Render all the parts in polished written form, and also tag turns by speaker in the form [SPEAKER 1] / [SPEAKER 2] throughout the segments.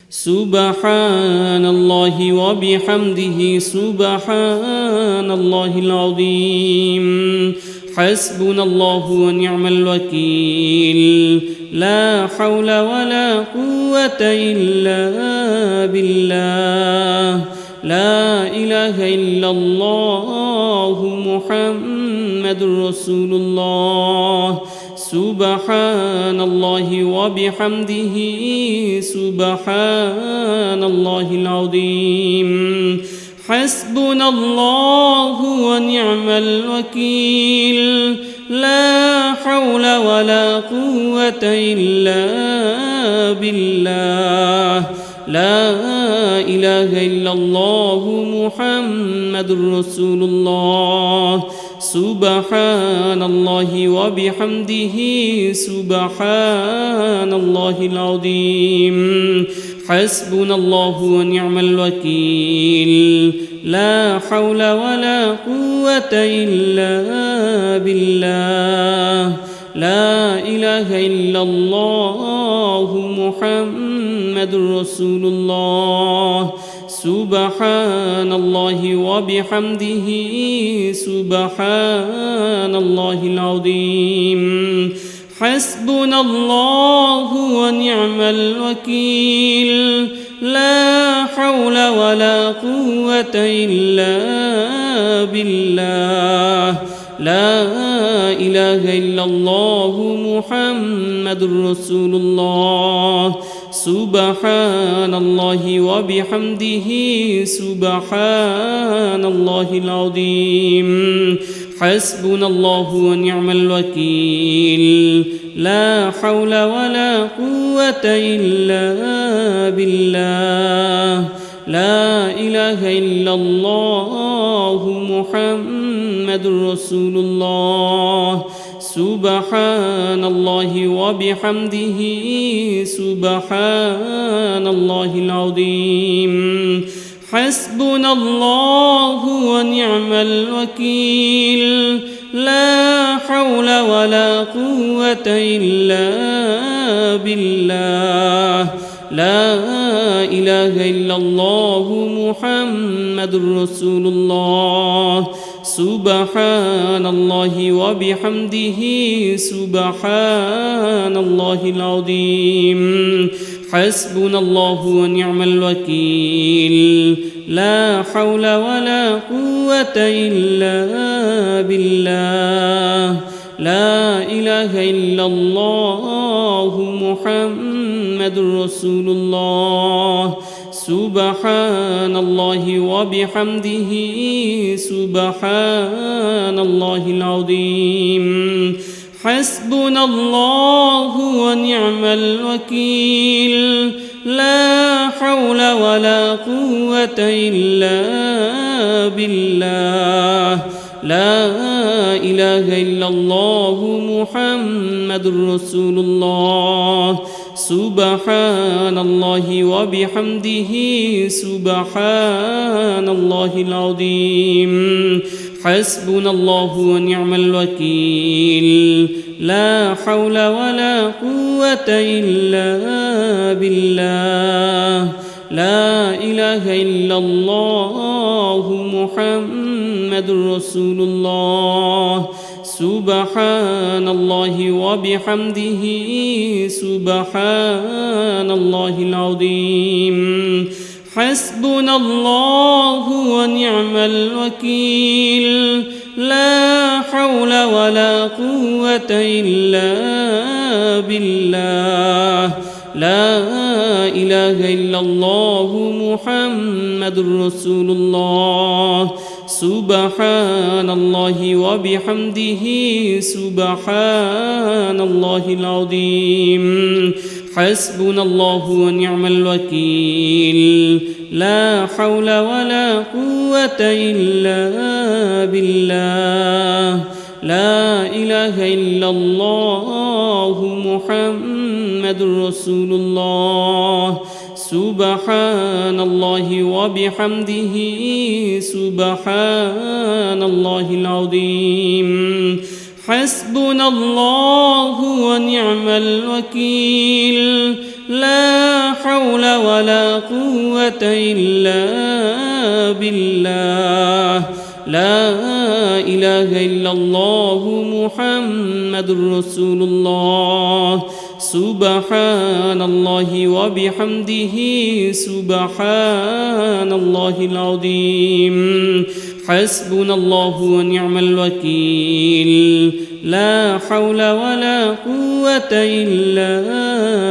[SPEAKER 1] سبحان الله وبحمده سبحان الله العظيم حسبنا الله ونعم الوكيل لا حول ولا قوة إلا بالله لا إله إلا الله محمد رسول الله سبحان الله وبحمده سبحان الله العظيم حسبنا الله ونعم الوكيل لا حول ولا قوة إلا بالله لا إله إلا الله محمد رسول الله سبحان الله وبحمده سبحان الله العظيم حسبنا الله ونعم الوكيل لا حول ولا قوة إلا بالله لا إله إلا الله محمد رسول الله سبحان الله وبحمده سبحان الله العظيم حسبنا الله ونعم الوكيل لا حول ولا قوة إلا بالله لا إله إلا الله محمد رسول الله سبحان الله وبحمده سبحان الله العظيم حسبنا الله ونعم الوكيل لا حول ولا قوة إلا بالله لا إله إلا الله محمد رسول الله سبحان الله وبحمده سبحان الله العظيم حسبنا الله ونعم الوكيل لا حول ولا قوة إلا بالله لا إله إلا الله محمد رسول الله سبحان الله وبحمده سبحان الله العظيم حسبنا الله ونعم الوكيل لا حول ولا قوة إلا بالله لا إله إلا الله محمد رسول الله سبحان الله وبحمده سبحان الله العظيم حسبنا الله ونعم الوكيل لا حول ولا قوة إلا بالله لا إله إلا الله محمد رسول الله سبحان الله وبحمده سبحان الله العظيم حسبنا الله ونعم الوكيل لا حول ولا قوة إلا بالله لا إله إلا الله محمد رسول الله سبحان الله وبحمده سبحان الله العظيم حسبنا الله ونعم الوكيل لا حول ولا قوة إلا بالله لا إله إلا الله محمد رسول الله سبحان الله وبحمده سبحان الله العظيم حسبنا الله ونعم الوكيل لا حول ولا قوة إلا بالله لا إله إلا الله محمد رسول الله سبحان الله وبحمده سبحان الله العظيم حسبنا الله ونعم الوكيل لا حول ولا قوة إلا بالله لا إله إلا الله محمد رسول الله سبحان الله وبحمده سبحان الله العظيم حسبنا الله ونعم الوكيل لا حول ولا قوة إلا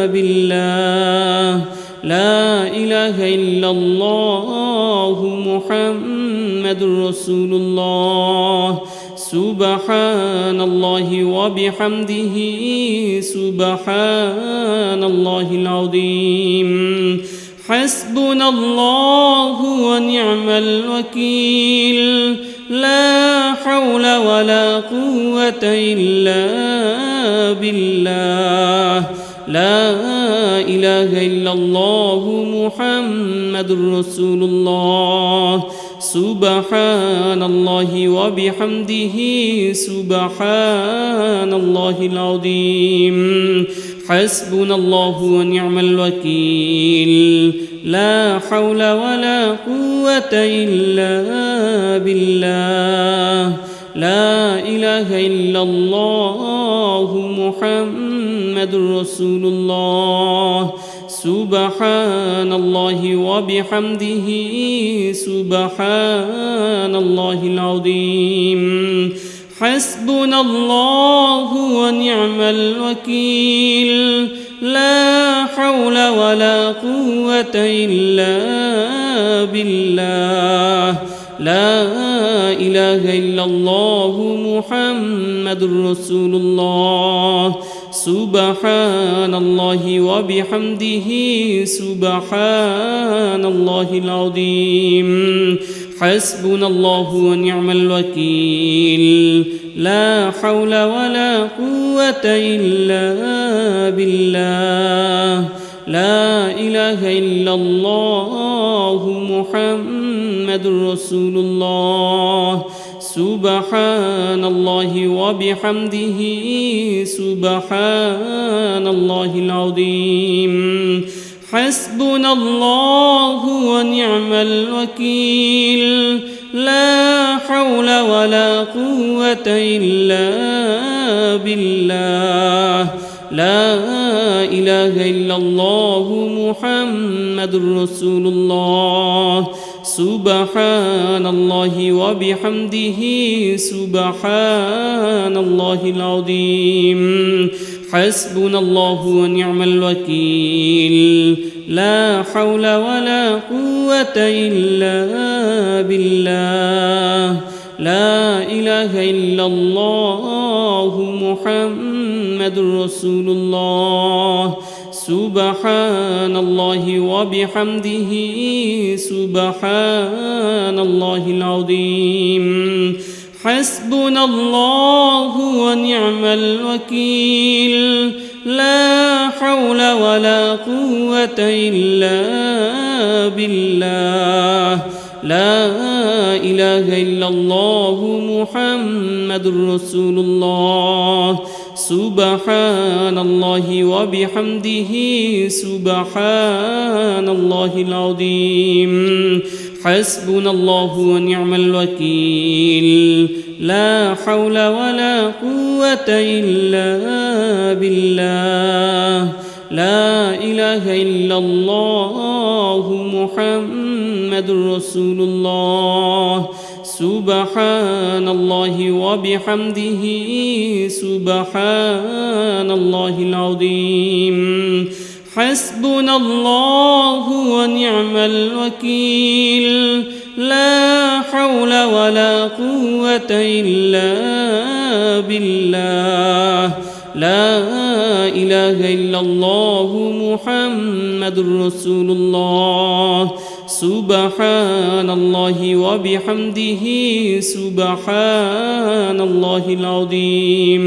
[SPEAKER 1] بالله لا إله إلا الله محمد رسول الله سبحان الله وبحمده سبحان الله العظيم حسبنا الله ونعم الوكيل لا حول ولا قوة إلا بالله لا إله إلا الله محمد رسول الله سبحان الله وبحمده سبحان الله العظيم حسبنا الله ونعم الوكيل لا حول ولا قوة إلا بالله لا إله إلا الله محمد رسول الله سبحان الله وبحمده سبحان الله العظيم حسبنا الله ونعم الوكيل لا حول ولا قوة إلا بالله لا إله إلا الله محمد رسول الله سبحان الله وبحمده سبحان الله العظيم حسبنا الله ونعم الوكيل لا حول ولا قوة إلا بالله لا إله إلا الله محمد رسول الله سبحان الله وبحمده سبحان الله العظيم حسبنا الله ونعم الوكيل لا حول ولا قوة إلا بالله لا إله إلا الله محمد رسول الله سبحان الله وبحمده سبحان الله العظيم حسبنا الله ونعم الوكيل لا حول ولا قوة إلا بالله لا إله إلا الله محمد رسول الله سبحان الله وبحمده سبحان الله العظيم حسبنا الله ونعم الوكيل لا حول ولا قوة إلا بالله لا إله إلا الله محمد رسول الله سبحان الله وبحمده سبحان الله العظيم حسبنا الله ونعم الوكيل لا حول ولا قوة إلا بالله لا إله إلا الله محمد رسول الله سبحان الله وبحمده سبحان الله العظيم حسبنا الله ونعم الوكيل لا حول ولا قوة إلا بالله لا إله إلا الله محمد رسول الله سبحان الله وبحمده سبحان الله العظيم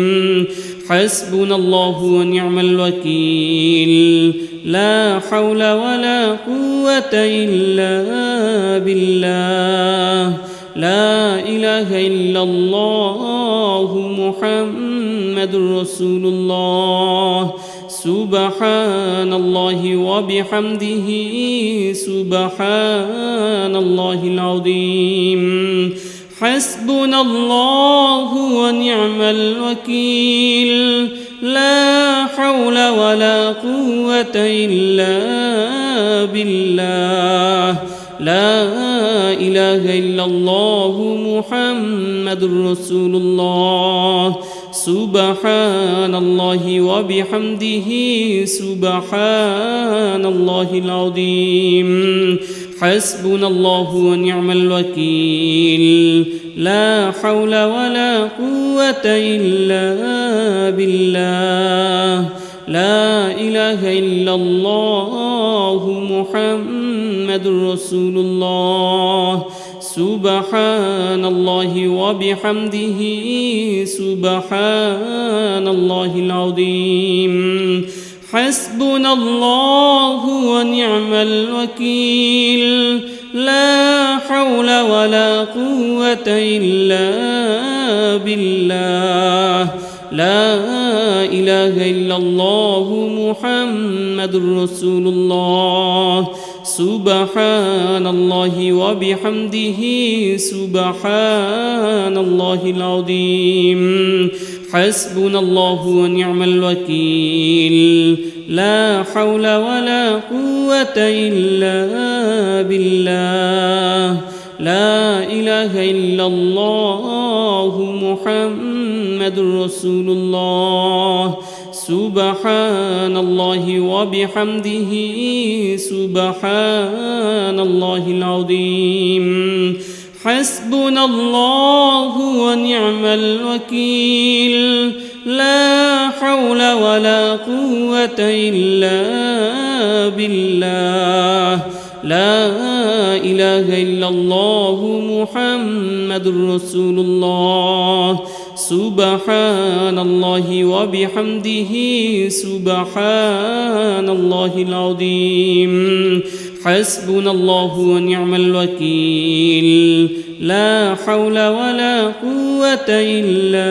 [SPEAKER 1] حسبنا الله ونعم الوكيل لا حول ولا قوة إلا بالله لا إله إلا الله محمد رسول الله سبحان الله وبحمده سبحان الله العظيم حسبنا الله ونعم الوكيل لا حول ولا قوة إلا بالله لا إله إلا الله محمد رسول الله سبحان الله وبحمده سبحان الله العظيم حسبنا الله ونعم الوكيل لا حول ولا قوة إلا بالله لا إله إلا الله محمد رسول الله سبحان الله وبحمده سبحان الله العظيم حسبنا الله ونعم الوكيل لا حول ولا قوة إلا بالله لا إله إلا الله محمد رسول الله سبحان الله وبحمده سبحان الله العظيم حسبنا الله ونعم الوكيل لا حول ولا قوة إلا بالله لا إله إلا الله محمد رسول الله سبحان الله وبحمده سبحان الله العظيم حسبنا الله ونعم الوكيل لا حول ولا قوة إلا بالله لا إله إلا الله محمد رسول الله سبحان الله وبحمده سبحان الله العظيم حسبنا الله ونعم الوكيل لا حول ولا قوة إلا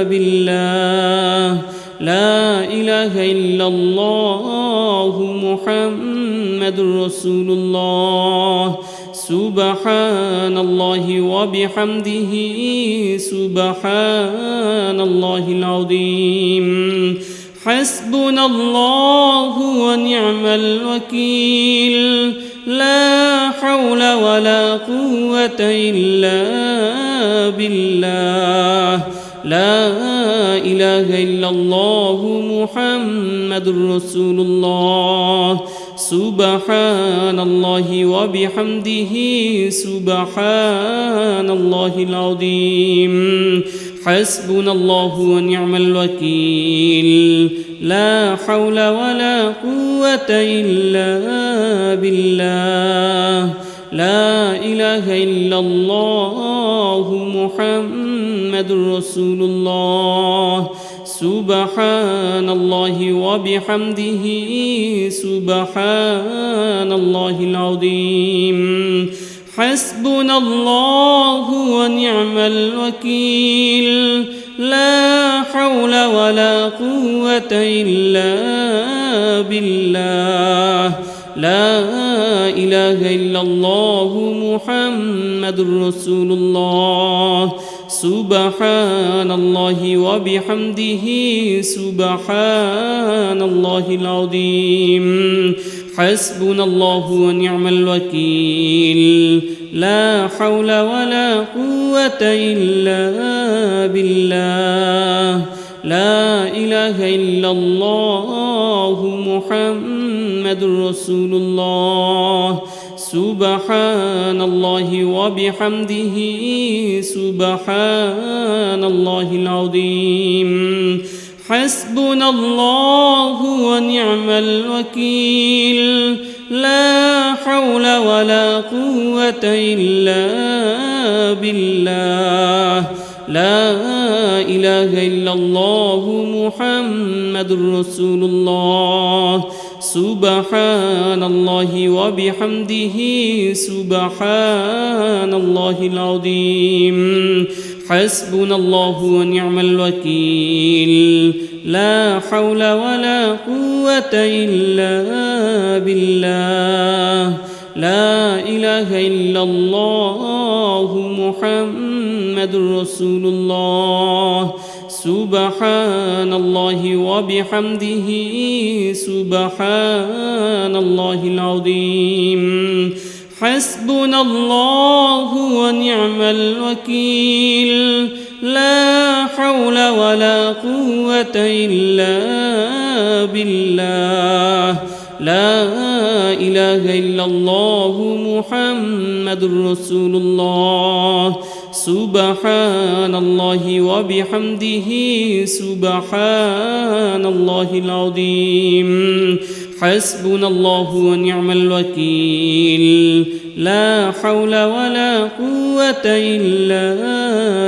[SPEAKER 1] بالله لا إله إلا الله محمد رسول الله سبحان الله وبحمده سبحان الله العظيم حسبنا الله ونعم الوكيل لا حول ولا قوة إلا بالله لا إله إلا الله محمد رسول الله سبحان الله وبحمده سبحان الله العظيم حسبنا الله ونعم الوكيل لا حول ولا قوة إلا بالله لا إله إلا الله محمد رسول الله سبحان الله وبحمده سبحان الله العظيم حسبنا الله ونعم الوكيل لا حول ولا قوة إلا بالله لا إله إلا الله محمد رسول الله سبحان الله وبحمده سبحان الله العظيم حسبنا الله ونعم الوكيل لا حول ولا قوة إلا بالله لا إله إلا الله محمد رسول الله سبحان الله وبحمده سبحان الله العظيم حسبنا الله ونعم الوكيل لا حول ولا قوة إلا بالله لا إله إلا الله محمد رسول الله سبحان الله وبحمده سبحان الله العظيم حسبنا الله ونعم الوكيل لا حول ولا قوة إلا بالله لا إله إلا الله محمد رسول الله سبحان الله وبحمده سبحان الله العظيم حسبنا الله ونعم الوكيل لا حول ولا قوة إلا بالله لا إله إلا الله محمد رسول الله سبحان الله وبحمده سبحان الله العظيم حسبنا الله ونعم الوكيل لا حول ولا قوة إلا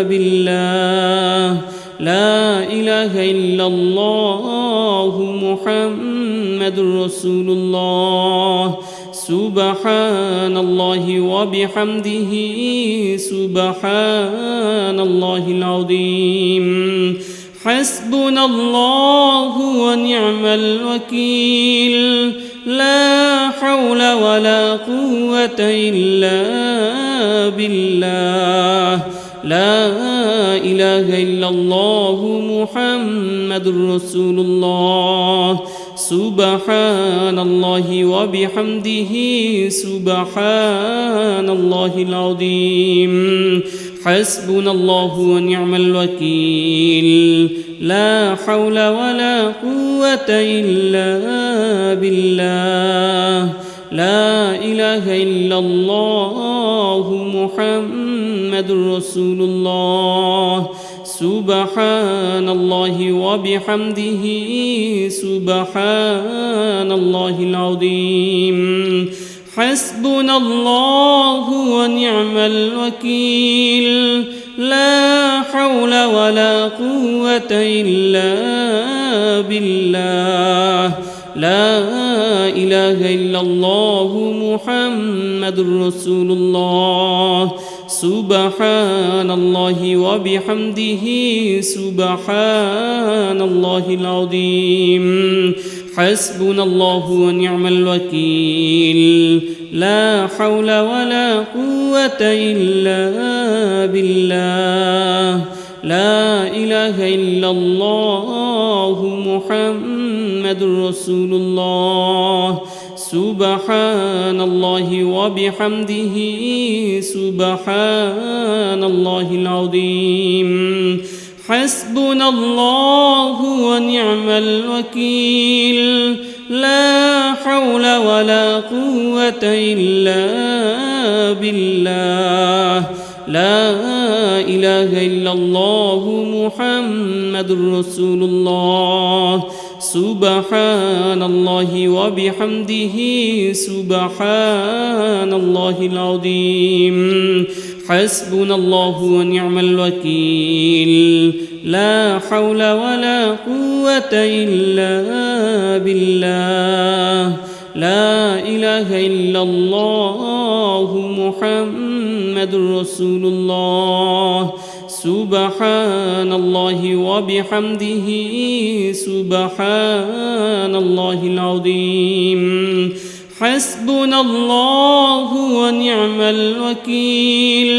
[SPEAKER 1] بالله لا إله إلا الله محمد رسول الله سبحان الله وبحمده سبحان الله العظيم حسبنا الله ونعم الوكيل لا حول ولا قوة إلا بالله لا إله إلا الله محمد رسول الله سبحان الله وبحمده سبحان الله العظيم حسبنا الله ونعم الوكيل لا حول ولا قوة إلا بالله لا إله إلا الله محمد رسول الله سبحان الله وبحمده سبحان الله العظيم حسبنا الله ونعم الوكيل لا حول ولا قوة إلا بالله لا إله إلا الله محمد رسول الله سبحان الله وبحمده سبحان الله العظيم حسبنا الله ونعم الوكيل لا حول ولا قوة إلا بالله لا إله إلا الله محمد رسول الله سبحان الله وبحمده سبحان الله العظيم حسبنا الله ونعم الوكيل لا حول ولا قوة إلا بالله لا إله إلا الله محمد رسول الله سبحان الله وبحمده سبحان الله العظيم حسبنا الله ونعم الوكيل لا حول ولا قوة إلا بالله لا إله إلا الله محمد رسول الله سبحان الله وبحمده سبحان الله العظيم حسبنا الله ونعم الوكيل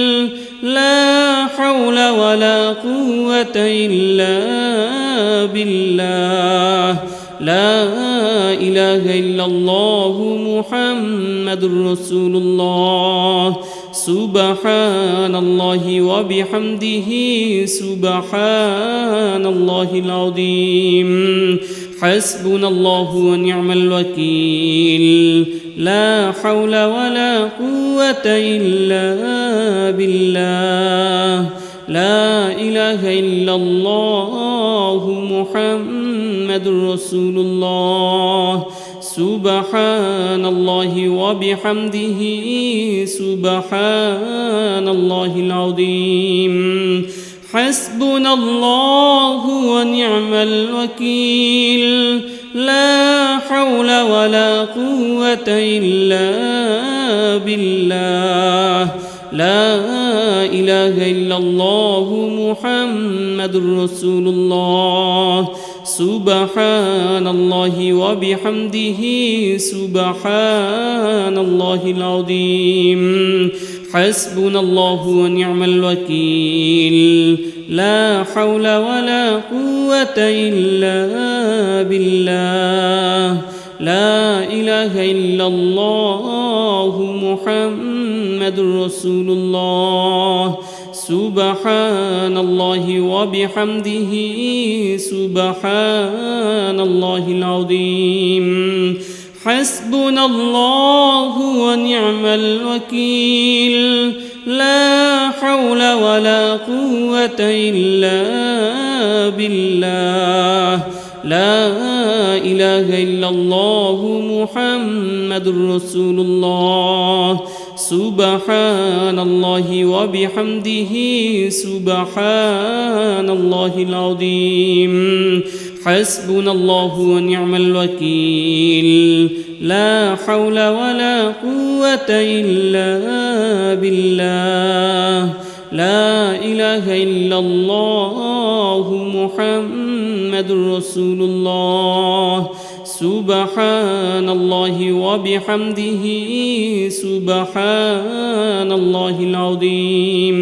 [SPEAKER 1] لا حول ولا قوة إلا بالله لا إله إلا الله محمد رسول الله سبحان الله وبحمده سبحان الله العظيم حسبنا الله ونعم الوكيل لا حول ولا قوة إلا بالله لا إله إلا الله محمد رسول الله سبحان الله وبحمده سبحان الله العظيم حسبنا الله ونعم الوكيل لا حول ولا قوة إلا بالله لا إله إلا الله محمد رسول الله سبحان الله وبحمده سبحان الله العظيم حسبنا الله ونعم الوكيل لا حول ولا قوة إلا بالله لا إله إلا الله محمد رسول الله سبحان الله وبحمده سبحان الله العظيم حسبنا الله ونعم الوكيل لا حول ولا قوة إلا بالله لا إله إلا الله محمد رسول الله سبحان الله وبحمده سبحان الله العظيم حسبنا الله ونعم الوكيل لا حول ولا قوة إلا بالله لا إله إلا الله محمد رسول الله سبحان الله وبحمده سبحان الله العظيم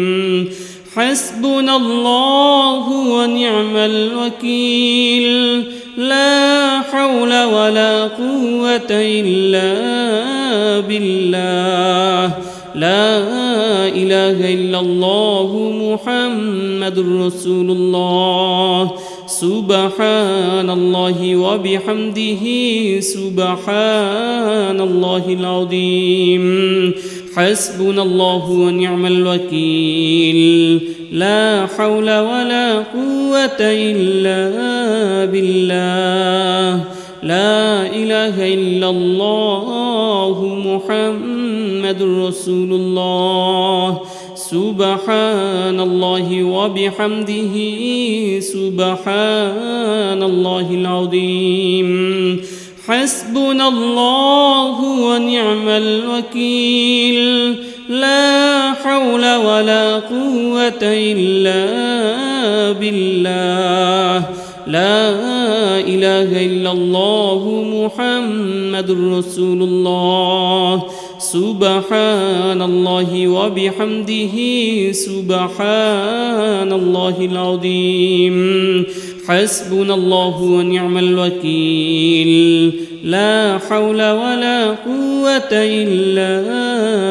[SPEAKER 1] حسبنا الله ونعم الوكيل لا حول ولا قوة إلا بالله لا إله إلا الله محمد رسول الله سبحان الله وبحمده سبحان الله العظيم حسبنا الله ونعم الوكيل لا حول ولا قوة إلا بالله لا إله إلا الله محمد رسول الله سبحان الله وبحمده سبحان الله العظيم حسبنا الله ونعم الوكيل لا حول ولا قوة إلا بالله لا إله إلا الله محمد رسول الله سبحان الله وبحمده سبحان الله العظيم حسبنا الله ونعم الوكيل لا حول ولا قوة إلا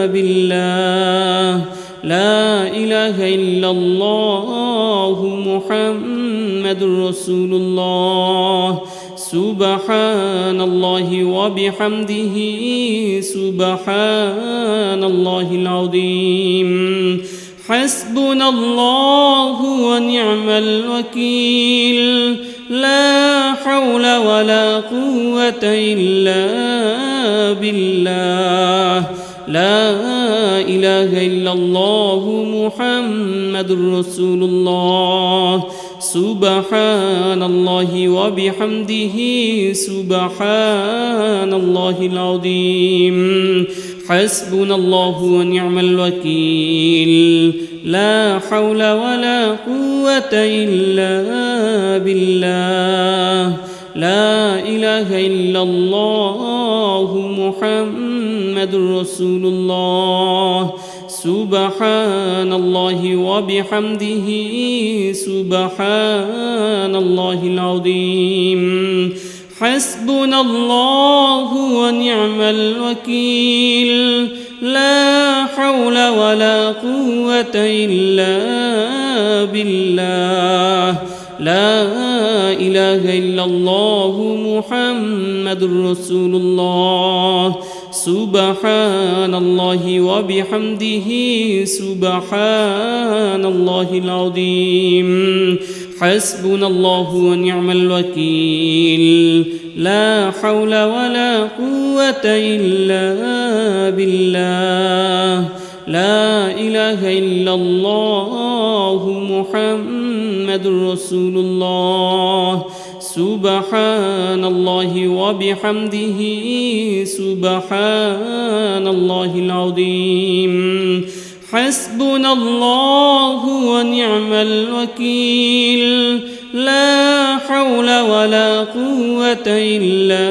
[SPEAKER 1] بالله لا إله إلا الله محمد رسول الله سبحان الله وبحمده سبحان الله العظيم حسبنا الله ونعم الوكيل لا حول ولا قوة إلا بالله لا إله إلا الله محمد رسول الله سبحان الله وبحمده سبحان الله العظيم حسبنا الله ونعم الوكيل لا حول ولا قوة إلا بالله لا إله إلا الله محمد رسول الله سبحان الله وبحمده سبحان الله العظيم حسبنا الله ونعم الوكيل لا حول ولا قوة إلا بالله لا إله إلا الله محمد رسول الله سبحان الله وبحمده سبحان الله العظيم حسبنا الله ونعم الوكيل لا حول ولا قوة إلا بالله لا إله إلا الله محمد رسول الله سبحان الله وبحمده سبحان الله العظيم حسبنا الله ونعم الوكيل لا حول ولا قوة إلا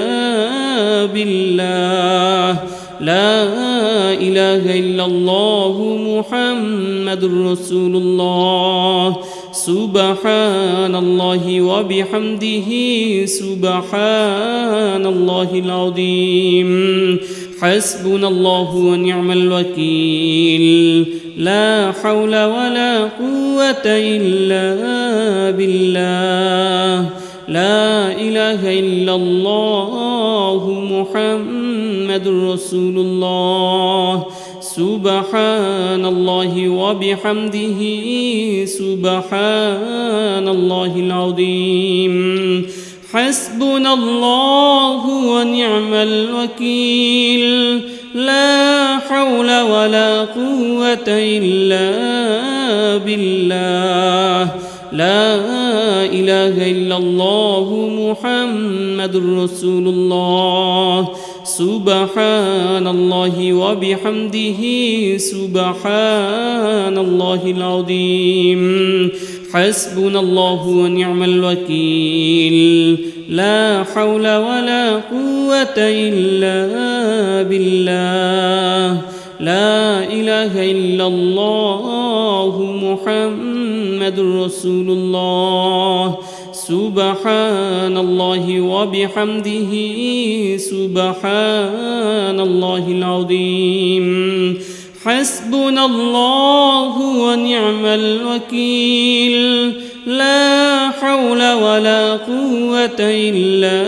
[SPEAKER 1] بالله لا إله إلا الله محمد رسول الله سبحان الله وبحمده سبحان الله العظيم حسبنا الله ونعم الوكيل لا حول ولا قوة إلا بالله لا إله إلا الله محمد رسول الله سبحان الله وبحمده سبحان الله العظيم حسبنا الله ونعم الوكيل لا حول ولا قوة إلا بالله لا إله إلا الله محمد رسول الله سبحان الله وبحمده سبحان الله العظيم حسبنا الله ونعم الوكيل لا حول ولا قوة إلا بالله لا إله إلا الله محمد رسول الله سبحان الله وبحمده سبحان الله العظيم حسبنا الله ونعم الوكيل لا حول ولا قوة إلا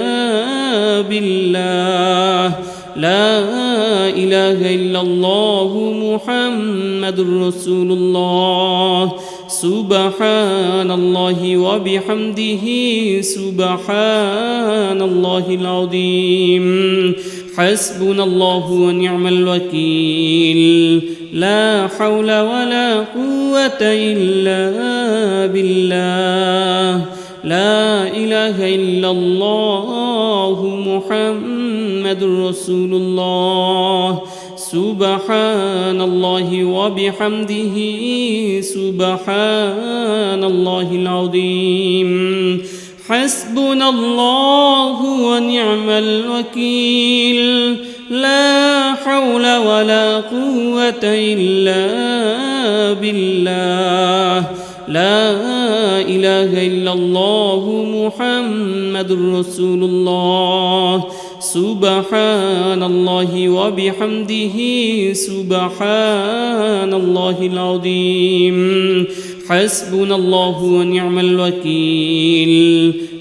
[SPEAKER 1] بالله لا إله إلا الله محمد رسول الله سبحان الله وبحمده سبحان الله العظيم حسبنا الله ونعم الوكيل لا حول ولا قوة إلا بالله لا إله إلا الله محمد رسول الله سبحان الله وبحمده سبحان الله العظيم حسبنا الله ونعم الوكيل لا حول ولا قوة إلا بالله لا إله إلا الله محمد رسول الله سبحان الله وبحمده سبحان الله العظيم حسبنا الله ونعم الوكيل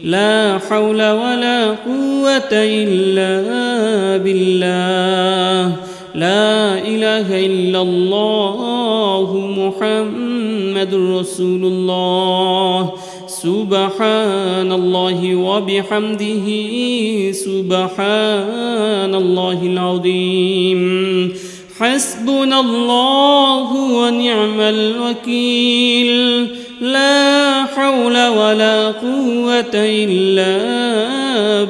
[SPEAKER 1] لا حول ولا قوة إلا بالله لا إله إلا الله محمد رسول الله سبحان الله وبحمده سبحان الله العظيم حسبنا الله ونعم الوكيل لا حول ولا قوة إلا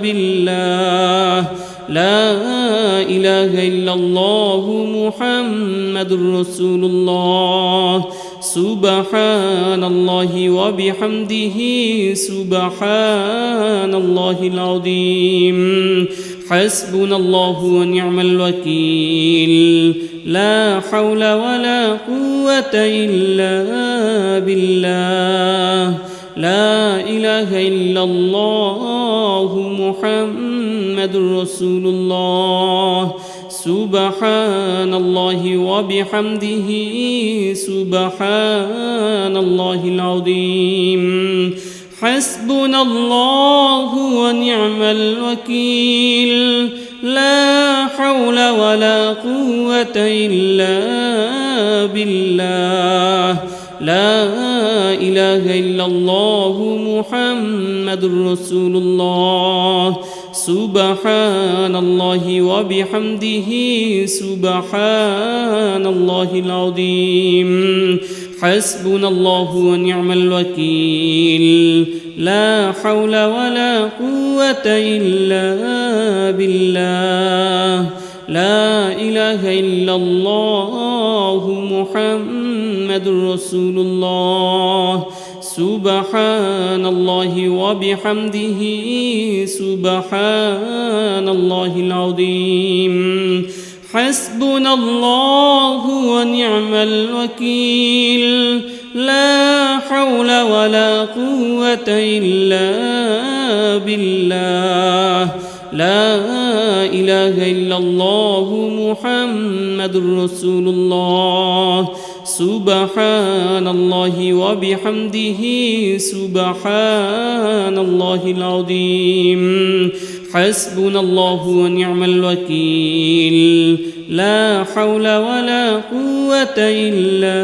[SPEAKER 1] بالله لا إله إلا الله محمد رسول الله سبحان الله وبحمده سبحان الله العظيم حسبنا الله ونعم الوكيل لا حول ولا قوة إلا بالله لا إله إلا الله محمد رسول الله سبحان الله وبحمده سبحان الله العظيم حسبنا الله ونعم الوكيل لا حول ولا قوة إلا بالله لا إله إلا الله محمد رسول الله سبحان الله وبحمده سبحان الله العظيم حسبنا الله ونعم الوكيل لا حول ولا قوة إلا بالله لا إله إلا الله محمد رسول الله سبحان الله وبحمده سبحان الله العظيم حسبنا الله ونعم الوكيل لا حول ولا قوة إلا بالله لا إله إلا الله محمد رسول الله سبحان الله وبحمده سبحان الله العظيم حسبنا الله ونعم الوكيل لا حول ولا قوة إلا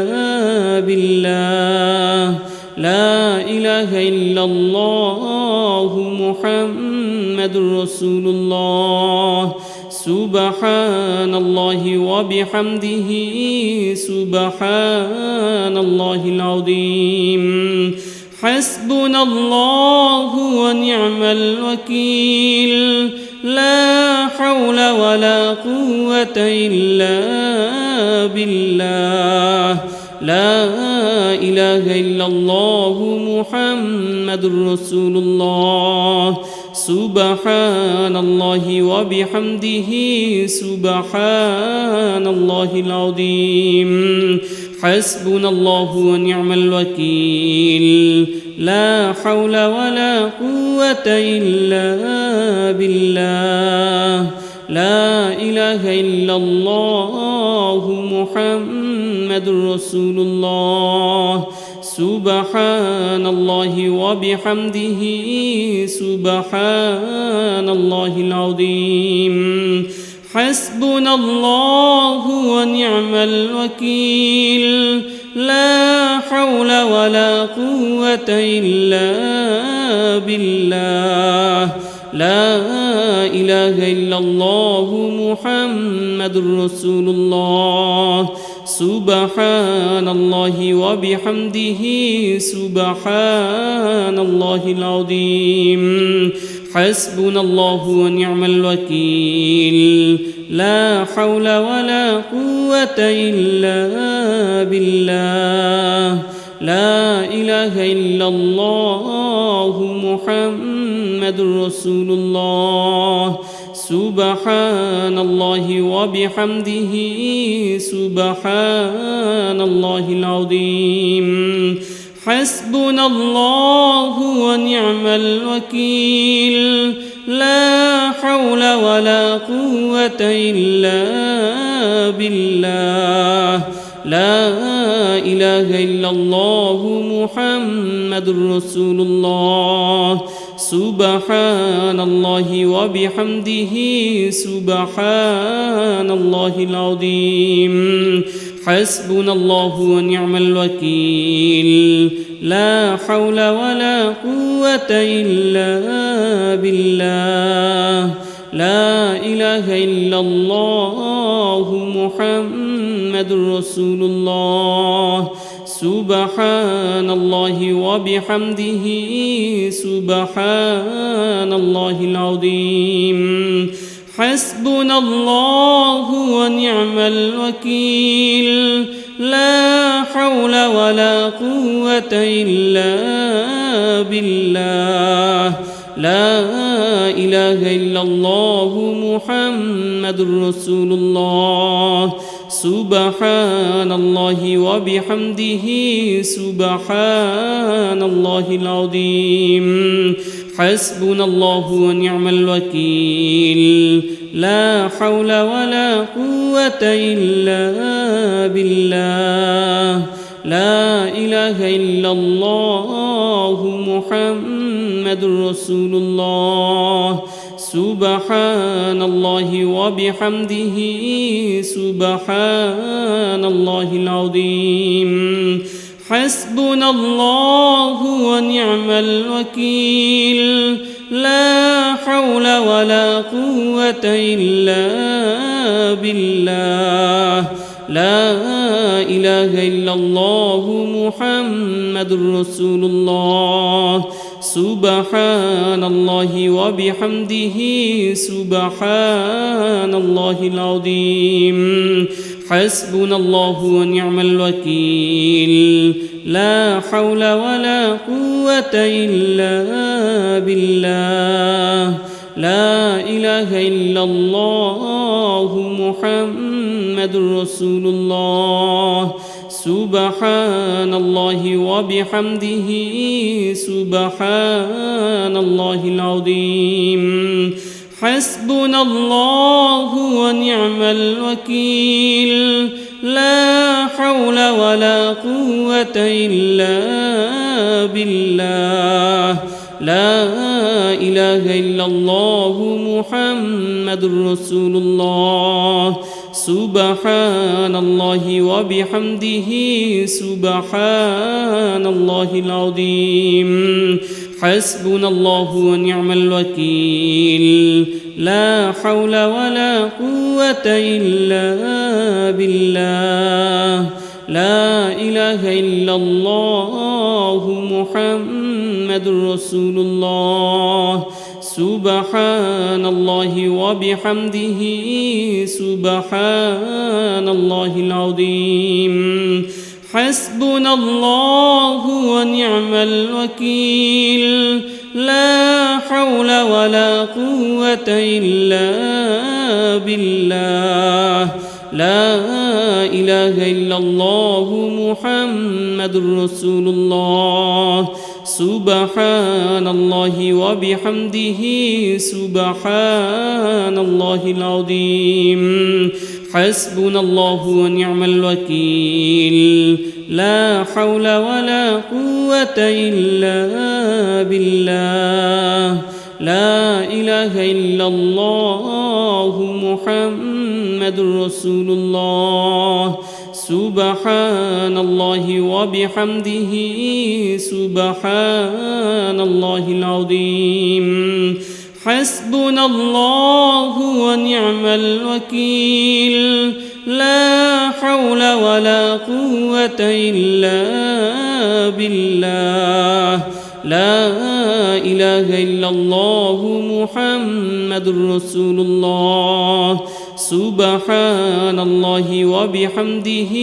[SPEAKER 1] بالله لا إله إلا الله محمد رسول الله سبحان الله وبحمده سبحان الله العظيم حسبنا الله ونعم الوكيل لا حول ولا قوة إلا بالله لا إله إلا الله محمد رسول الله سبحان الله وبحمده سبحان الله العظيم حسبنا الله ونعم الوكيل لا حول ولا قوة إلا بالله لا إله إلا الله محمد رسول الله سبحان الله وبحمده سبحان الله العظيم حسبنا الله ونعم الوكيل لا حول ولا قوة إلا بالله لا إله إلا الله محمد رسول الله سبحان الله وبحمده سبحان الله العظيم حسبنا الله ونعم الوكيل لا حول ولا قوة إلا بالله لا إله إلا الله محمد رسول الله سبحان الله وبحمده سبحان الله العظيم حسبنا الله ونعم الوكيل لا حول ولا قوة إلا بالله لا إله إلا الله محمد رسول الله سبحان الله وبحمده سبحان الله العظيم حسبنا الله ونعم الوكيل لا حول ولا قوة إلا بالله لا إله إلا الله محمد رسول الله سبحان الله وبحمده سبحان الله العظيم حسبنا الله ونعم الوكيل لا حول ولا قوة إلا بالله لا إله إلا الله محمد رسول الله سبحان الله وبحمده سبحان الله العظيم حسبنا الله ونعم الوكيل لا حول ولا قوة إلا بالله لا إله إلا الله محمد رسول الله سبحان الله وبحمده سبحان الله العظيم حسبنا الله ونعم الوكيل لا حول ولا قوة إلا بالله لا إله إلا الله محمد رسول الله سبحان الله وبحمده سبحان الله العظيم حسبنا الله ونعم الوكيل لا حول ولا قوة إلا بالله لا إله إلا الله محمد رسول الله سبحان الله وبحمده سبحان الله العظيم حسبنا الله ونعم الوكيل لا حول ولا قوة إلا بالله لا إله إلا الله محمد رسول الله سبحان الله وبحمده سبحان الله العظيم حسبنا الله ونعم الوكيل لا حول ولا قوة إلا بالله لا إله إلا الله محمد رسول الله سبحان الله وبحمده سبحان الله العظيم حسبنا الله ونعم الوكيل لا حول ولا قوة إلا بالله لا إله إلا الله محمد رسول الله سبحان الله وبحمده سبحان الله العظيم حسبنا الله ونعم الوكيل لا حول ولا قوة إلا بالله لا إله إلا الله محمد رسول الله سبحان الله وبحمده سبحان الله العظيم حسبنا الله ونعم الوكيل لا حول ولا قوة إلا بالله لا إله إلا الله محمد رسول الله سبحان الله وبحمده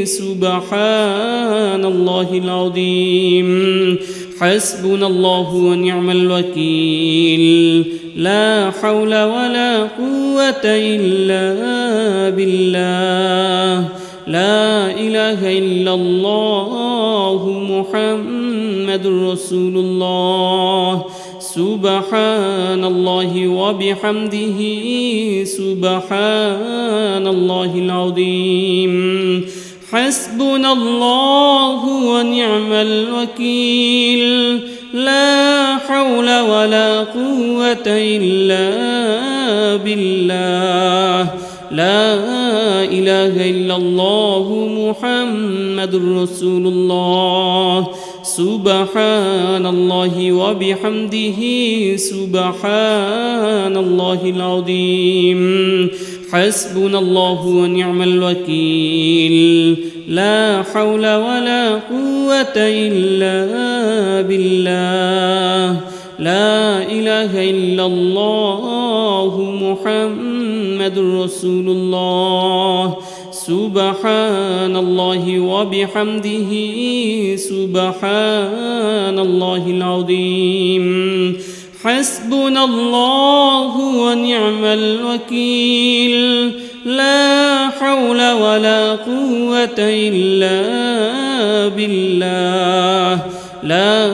[SPEAKER 1] سبحان الله العظيم حسبنا الله ونعم الوكيل لا حول ولا قوة إلا بالله لا إله إلا الله محمد رسول الله سبحان الله وبحمده سبحان الله العظيم حسبنا الله ونعم الوكيل لا حول ولا قوة إلا بالله لا إله إلا الله محمد رسول الله سبحان الله وبحمده سبحان الله العظيم حسبنا الله ونعم الوكيل لا حول ولا قوة إلا بالله لا إله إلا الله محمد رسول الله سبحان الله وبحمده سبحان الله العظيم حسبنا الله ونعم الوكيل لا حول ولا قوة إلا بالله لا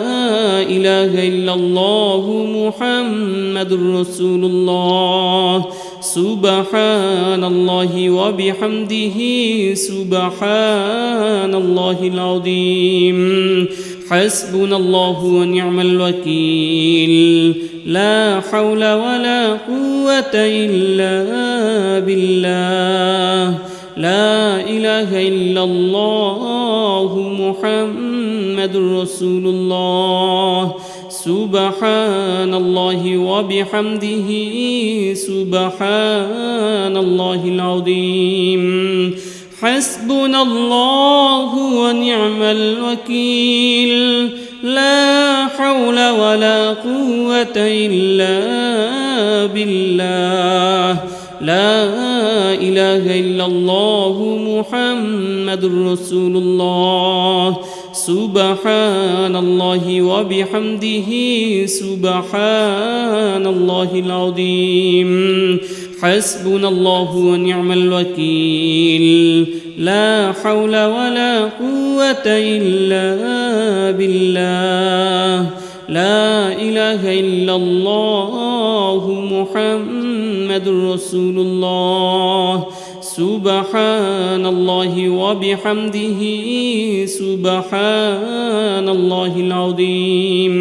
[SPEAKER 1] إله إلا الله محمد رسول الله سبحان الله وبحمده سبحان الله العظيم حسبنا الله ونعم الوكيل لا حول ولا قوة إلا بالله لا إله إلا الله محمد رسول الله سبحان الله وبحمده سبحان الله العظيم حسبنا الله ونعم الوكيل لا حول ولا قوة إلا بالله لا إله إلا الله محمد رسول الله سبحان الله وبحمده سبحان الله العظيم حسبنا الله ونعم الوكيل لا حول ولا قوة إلا بالله لا إله إلا الله محمد رسول الله سبحان الله وبحمده سبحان الله العظيم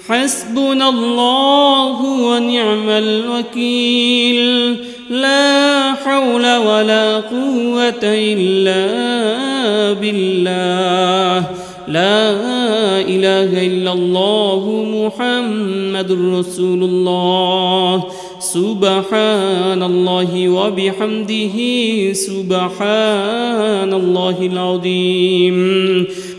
[SPEAKER 1] حسبنا الله ونعم الوكيل لا حول ولا قوة إلا بالله لا إله إلا الله محمد رسول الله سبحان الله وبحمده سبحان الله العظيم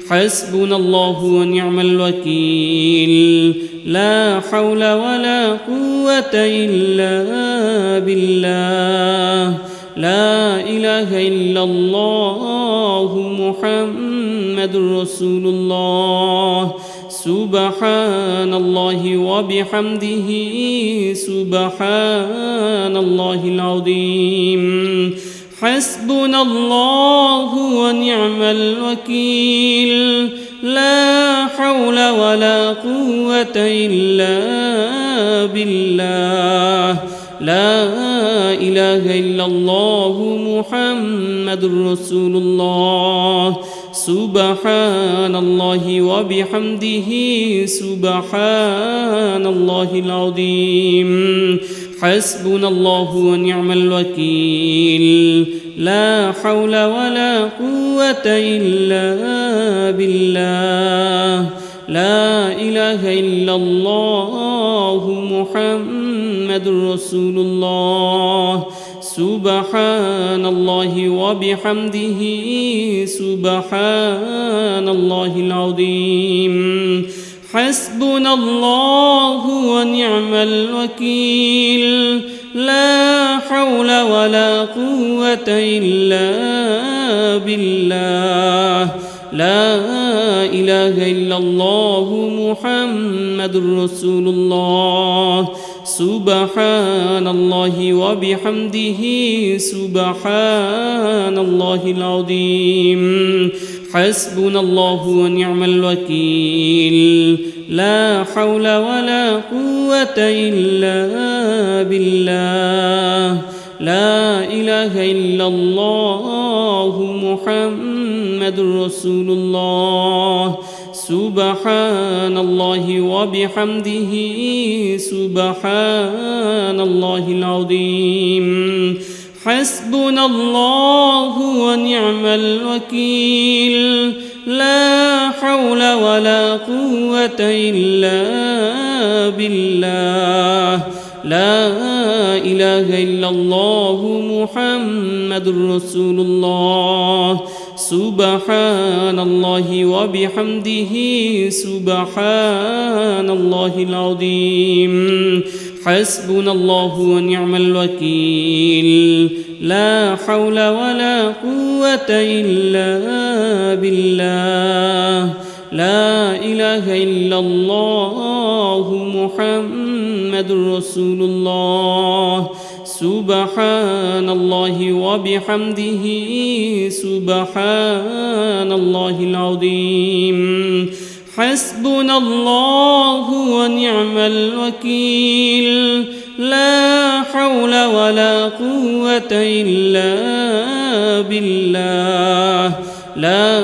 [SPEAKER 1] حسبنا الله ونعم الوكيل لا حول ولا قوة إلا بالله لا إله إلا الله محمد رسول الله سبحان الله وبحمده سبحان الله العظيم حسبنا الله ونعم الوكيل لا حول ولا قوة إلا بالله لا إله إلا الله محمد رسول الله سبحان الله وبحمده سبحان الله العظيم حسبنا الله ونعم الوكيل لا حول ولا قوة إلا بالله لا إله إلا الله محمد رسول الله سبحان الله وبحمده سبحان الله العظيم حسبنا الله ونعم الوكيل لا حول ولا قوة إلا بالله لا إله إلا الله محمد رسول الله سبحان الله وبحمده سبحان الله العظيم حسبنا الله ونعم الوكيل لا حول ولا قوة إلا بالله لا إله إلا الله محمد رسول الله سبحان الله وبحمده سبحان الله العظيم حسبنا الله ونعم الوكيل لا حول ولا قوة إلا بالله لا إله إلا الله محمد رسول الله سبحان الله وبحمده سبحان الله العظيم حسبنا الله ونعم الوكيل لا حول ولا قوة إلا بالله لا إله إلا الله محمد رسول الله سبحان الله وبحمده سبحان الله العظيم حسبنا الله ونعم الوكيل لا حول ولا قوة إلا بالله لا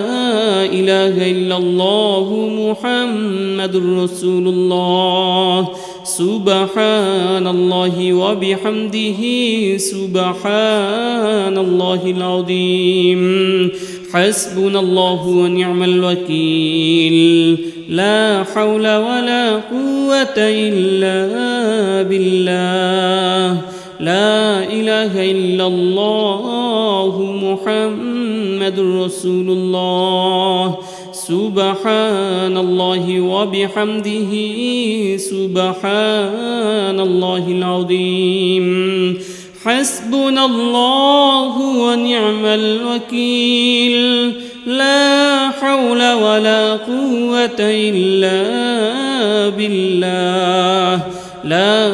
[SPEAKER 1] إله إلا الله محمد رسول الله سبحان الله وبحمده سبحان الله العظيم حسبنا الله ونعم الوكيل لا حول ولا قوة إلا بالله لا إله إلا الله محمد رسول الله سبحان الله وبحمده سبحان الله العظيم حسبنا الله ونعم الوكيل لا حول ولا قوة إلا بالله لا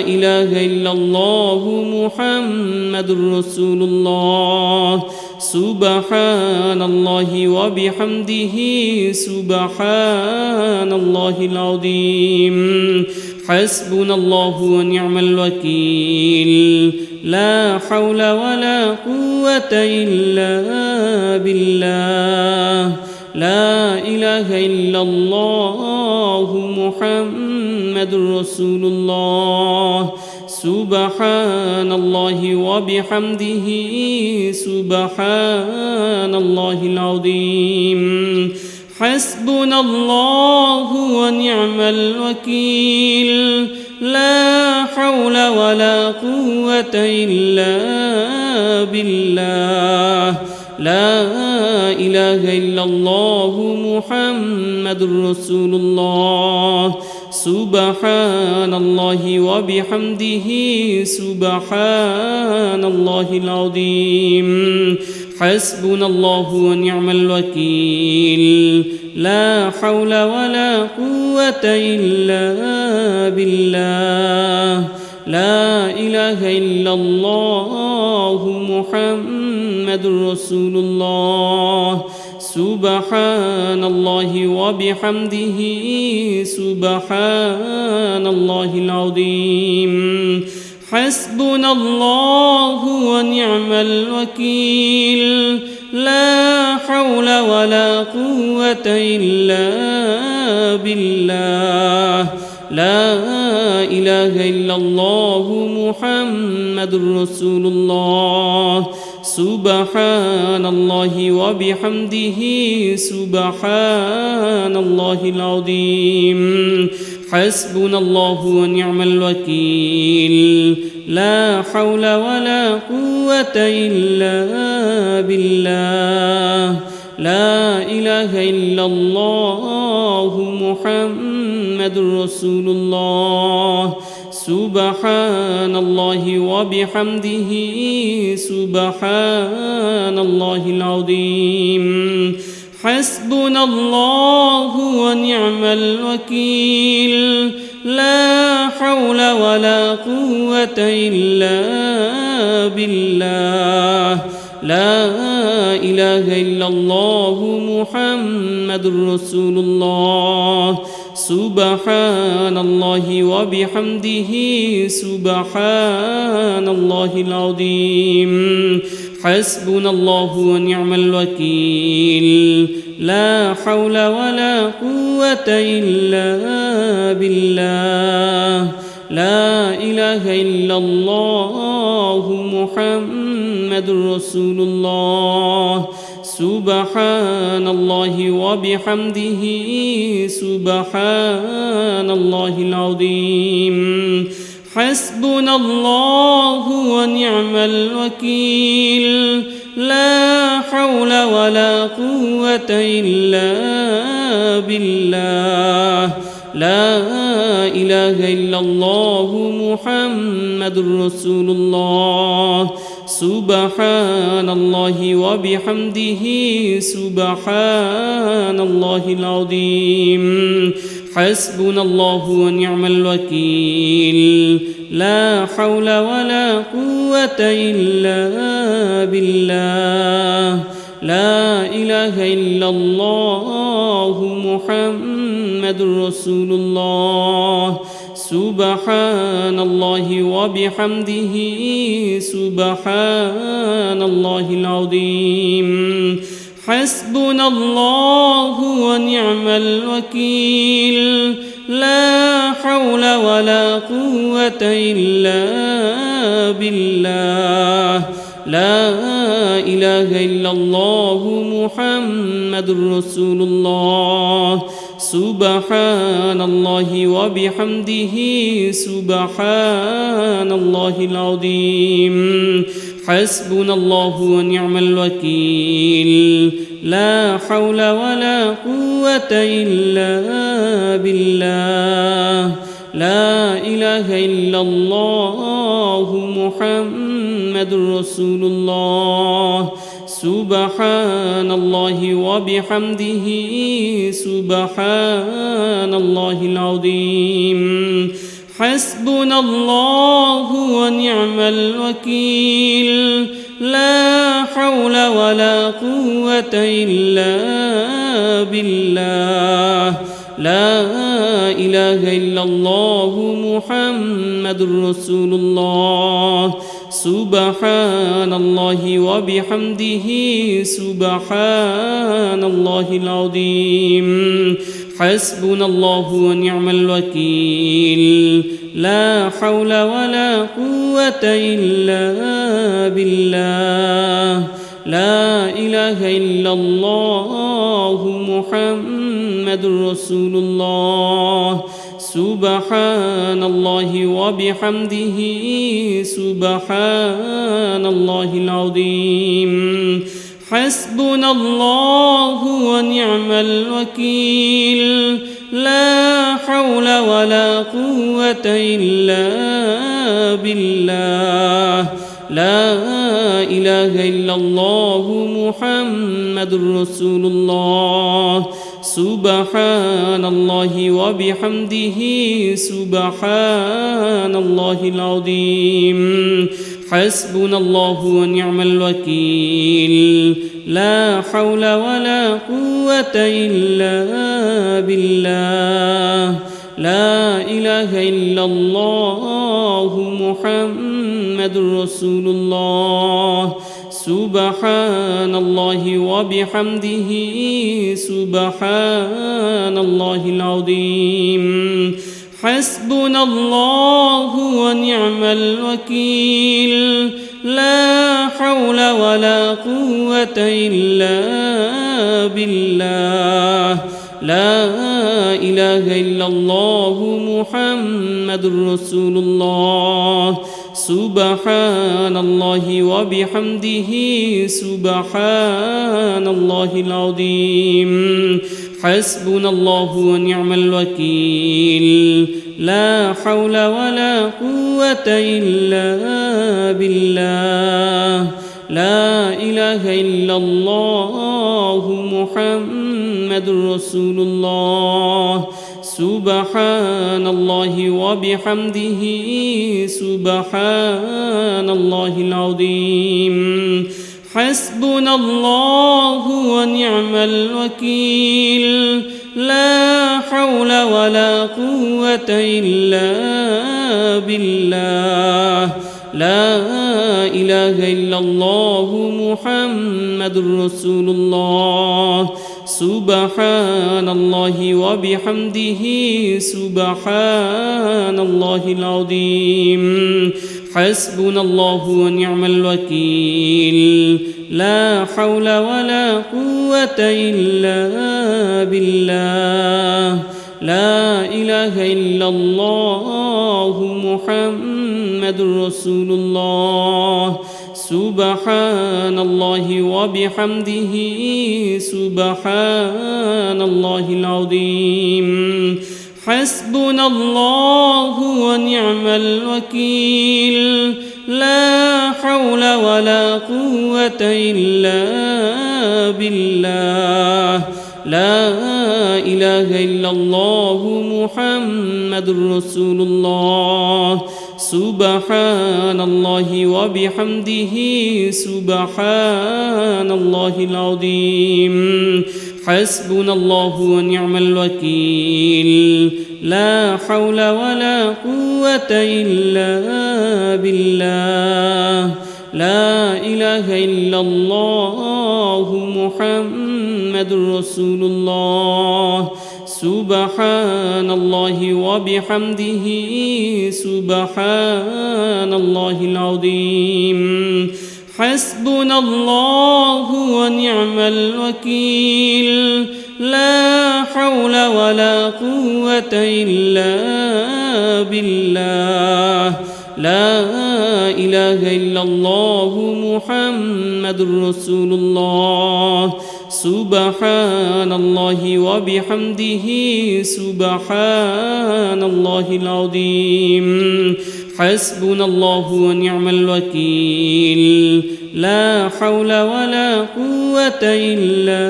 [SPEAKER 1] إله إلا الله محمد رسول الله سبحان الله وبحمده سبحان الله العظيم حسبنا الله ونعم الوكيل لا حول ولا قوة إلا بالله لا إله إلا الله محمد رسول الله سبحان الله وبحمده سبحان الله العظيم حسبنا الله ونعم الوكيل لا حول ولا قوة إلا بالله لا إله إلا الله محمد رسول الله سبحان الله وبحمده سبحان الله العظيم حسبنا الله ونعم الوكيل لا حول ولا قوة إلا بالله لا إله إلا الله محمد رسول الله سبحان الله وبحمده سبحان الله العظيم حسبنا الله ونعم الوكيل لا حول ولا قوة إلا بالله لا إله إلا الله محمد رسول الله سبحان الله وبحمده سبحان الله العظيم حسبنا الله ونعم الوكيل لا حول ولا قوة إلا بالله لا إله إلا الله محمد رسول الله سبحان الله وبحمده سبحان الله العظيم حسبنا الله ونعم الوكيل لا حول ولا قوة إلا بالله لا إله إلا الله محمد رسول الله سبحان الله وبحمده سبحان الله العظيم حسبنا الله ونعم الوكيل لا حول ولا قوة إلا بالله لا إله إلا الله محمد رسول الله سبحان الله وبحمده سبحان الله العظيم حسبنا الله ونعم الوكيل لا حول ولا قوة إلا بالله لا إله إلا الله محمد رسول الله سبحان الله وبحمده سبحان الله العظيم حسبنا الله ونعم الوكيل لا حول ولا قوة إلا بالله لا إله إلا الله محمد رسول الله سبحان الله وبحمده سبحان الله العظيم حسبنا الله ونعم الوكيل لا حول ولا قوة إلا بالله لا إله إلا الله محمد رسول الله سبحان الله وبحمده سبحان الله العظيم حسبنا الله ونعم الوكيل لا حول ولا قوة إلا بالله لا إله إلا الله محمد رسول الله سبحان الله وبحمده سبحان الله العظيم حسبنا الله ونعم الوكيل لا حول ولا قوة إلا بالله لا إله إلا الله محمد رسول الله سبحان الله وبحمده سبحان الله العظيم حسبنا الله ونعم الوكيل لا حول ولا قوة إلا بالله لا إله إلا الله محمد رسول الله سبحان الله وبحمده سبحان الله العظيم حسبنا الله ونعم الوكيل لا حول ولا قوة إلا بالله لا إله إلا الله محمد رسول الله سبحان الله وبحمده سبحان الله العظيم حسبنا الله ونعم الوكيل لا حول ولا قوة إلا بالله لا إله إلا الله محمد رسول الله سبحان الله وبحمده سبحان الله العظيم حسبنا الله ونعم الوكيل لا حول ولا قوة إلا بالله لا إله إلا الله محمد رسول الله سبحان الله وبحمده سبحان الله العظيم حسبنا الله ونعم الوكيل لا حول ولا قوة إلا بالله لا إله إلا الله محمد رسول الله سبحان الله وبحمده سبحان الله العظيم حسبنا الله ونعم الوكيل لا حول ولا قوة إلا بالله لا إله إلا الله محمد رسول الله سبحان الله وبحمده سبحان الله العظيم حسبنا الله ونعم الوكيل لا حول ولا قوة إلا بالله لا إله إلا الله محمد رسول الله سبحان الله وبحمده سبحان الله العظيم حسبنا الله ونعم الوكيل لا حول ولا قوة إلا بالله لا إله إلا الله محمد رسول الله سبحان الله وبحمده سبحان الله العظيم حسبنا الله ونعم الوكيل لا حول ولا قوة إلا بالله لا إله إلا الله محمد رسول الله سبحان الله وبحمده سبحان الله العظيم حسبنا الله ونعم الوكيل لا حول ولا قوة إلا بالله لا إله إلا الله محمد رسول الله سبحان الله وبحمده سبحان الله العظيم حسبنا الله ونعم الوكيل لا حول ولا قوة إلا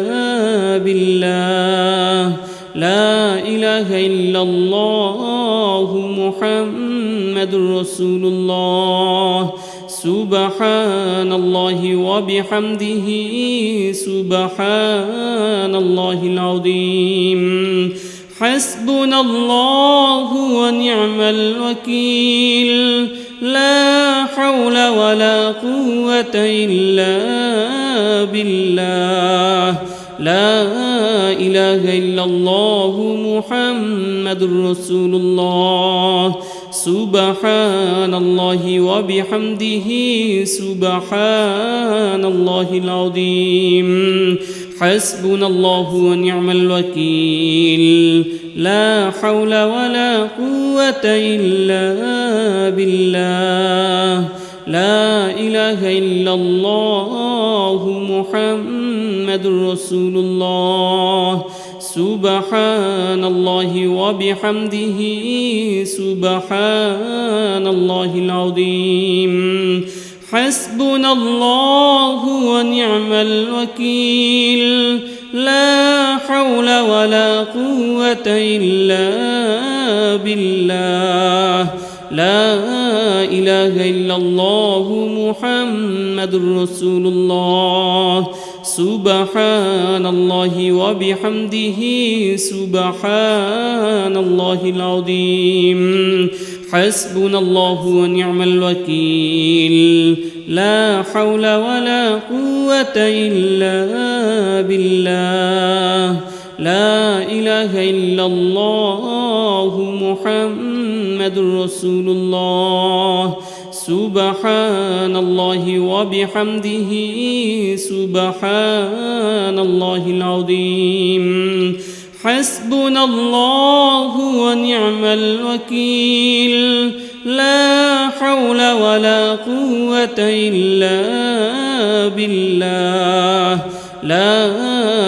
[SPEAKER 1] بالله لا إله إلا الله محمد رسول الله سبحان الله وبحمده سبحان الله العظيم حسبنا الله ونعم الوكيل لا حول ولا قوة إلا بالله لا إله إلا الله محمد رسول الله سبحان الله وبحمده سبحان الله العظيم حسبنا الله ونعم الوكيل لا حول ولا قوة إلا بالله لا إله إلا الله محمد رسول الله سبحان الله وبحمده سبحان الله العظيم حسبنا الله ونعم الوكيل لا حول ولا قوة إلا بالله لا إله إلا الله محمد رسول الله سبحان الله وبحمده سبحان الله العظيم حسبنا الله ونعم الوكيل لا حول ولا قوة إلا بالله لا إله إلا الله محمد رسول الله سبحان الله وبحمده سبحان الله العظيم حسبنا الله ونعم الوكيل لا حول ولا قوة إلا بالله لا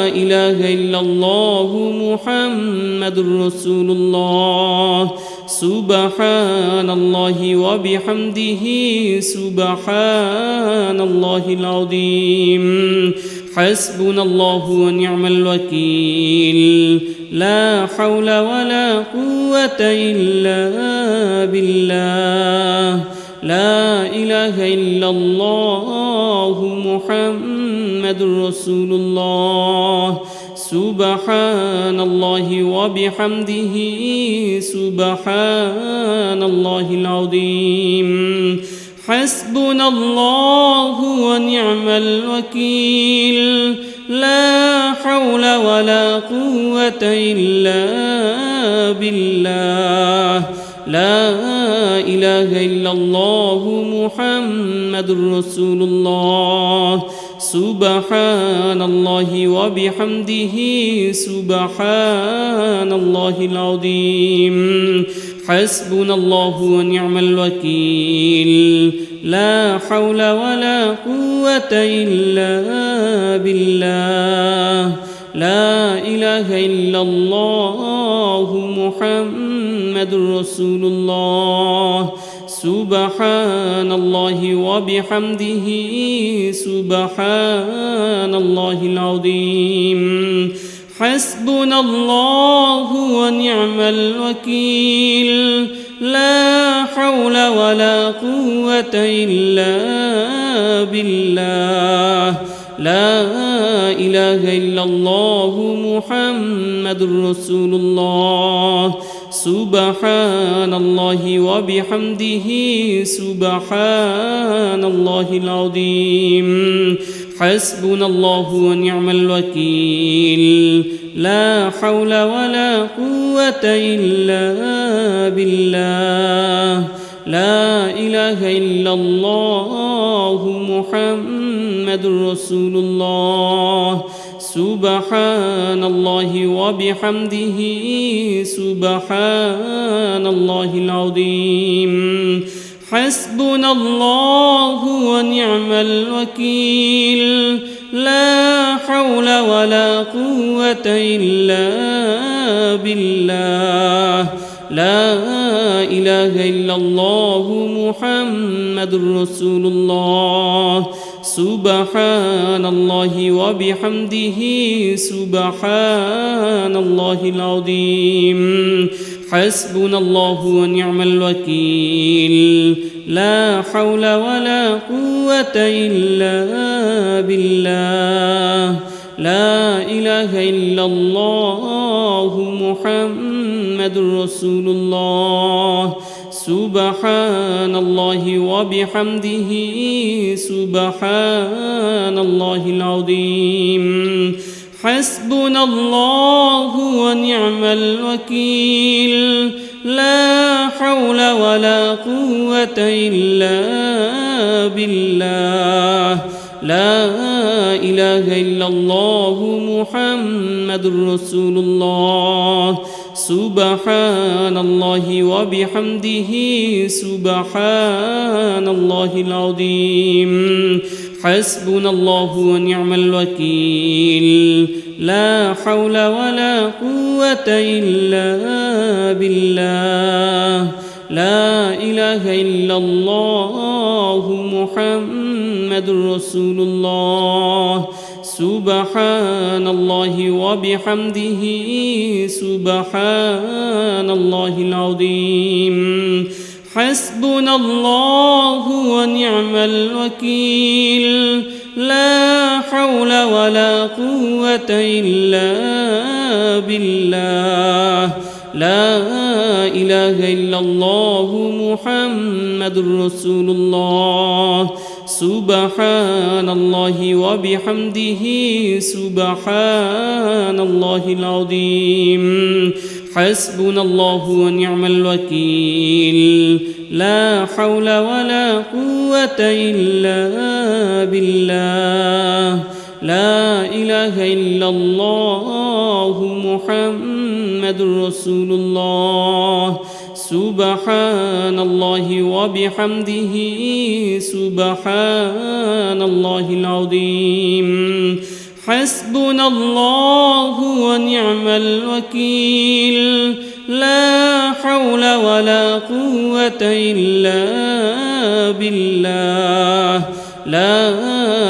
[SPEAKER 1] إله إلا الله محمد رسول الله سبحان الله وبحمده سبحان الله العظيم حسبنا الله ونعم الوكيل لا حول ولا قوة إلا بالله لا إله إلا الله محمد رسول الله سبحان الله وبحمده سبحان الله العظيم حسبنا الله ونعم الوكيل لا حول ولا قوة إلا بالله لا إله إلا الله محمد رسول الله سبحان الله وبحمده سبحان الله العظيم حسبنا الله ونعم الوكيل لا حول ولا قوة إلا بالله لا إله إلا الله محمد رسول الله سبحان الله وبحمده سبحان الله العظيم حسبنا الله ونعم الوكيل لا حول ولا قوة إلا بالله لا إله إلا الله محمد رسول الله سبحان الله وبحمده سبحان الله العظيم حسبنا الله ونعم الوكيل لا حول ولا قوة إلا بالله لا إله إلا الله محمد رسول الله سبحان الله وبحمده سبحان الله العظيم حسبنا الله ونعم الوكيل لا حول ولا قوة إلا بالله لا إله إلا الله محمد رسول الله سبحان الله وبحمده سبحان الله العظيم حسبنا الله ونعم الوكيل لا حول ولا قوة إلا بالله لا إله إلا الله محمد رسول الله سبحان الله وبحمده سبحان الله العظيم حسبنا الله ونعم الوكيل لا حول ولا قوة إلا بالله لا إله إلا الله محمد رسول الله سبحان الله وبحمده سبحان الله العظيم حسبنا الله ونعم الوكيل لا حول ولا قوة إلا بالله لا إله إلا الله محمد رسول الله سبحان الله وبحمده سبحان الله العظيم حسبنا الله ونعم الوكيل لا حول ولا قوة إلا بالله لا إله إلا الله محمد رسول الله سبحان الله وبحمده سبحان الله العظيم حسبنا الله ونعم الوكيل لا حول ولا قوة إلا بالله لا إله إلا الله محمد رسول الله سبحان الله وبحمده سبحان الله العظيم حسبنا الله ونعم الوكيل لا حول ولا قوة إلا بالله لا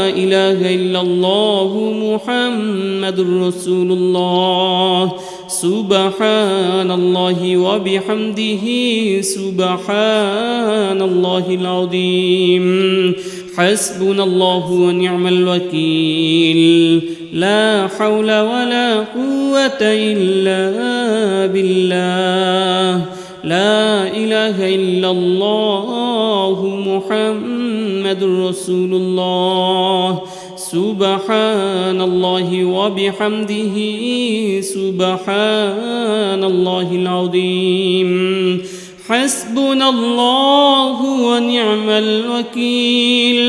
[SPEAKER 1] إله إلا الله محمد رسول الله سبحان الله وبحمده سبحان الله العظيم حسبنا الله ونعم الوكيل لا حول ولا قوة إلا بالله لا إله إلا الله محمد رسول الله سبحان الله وبحمده سبحان الله العظيم حسبنا الله ونعم الوكيل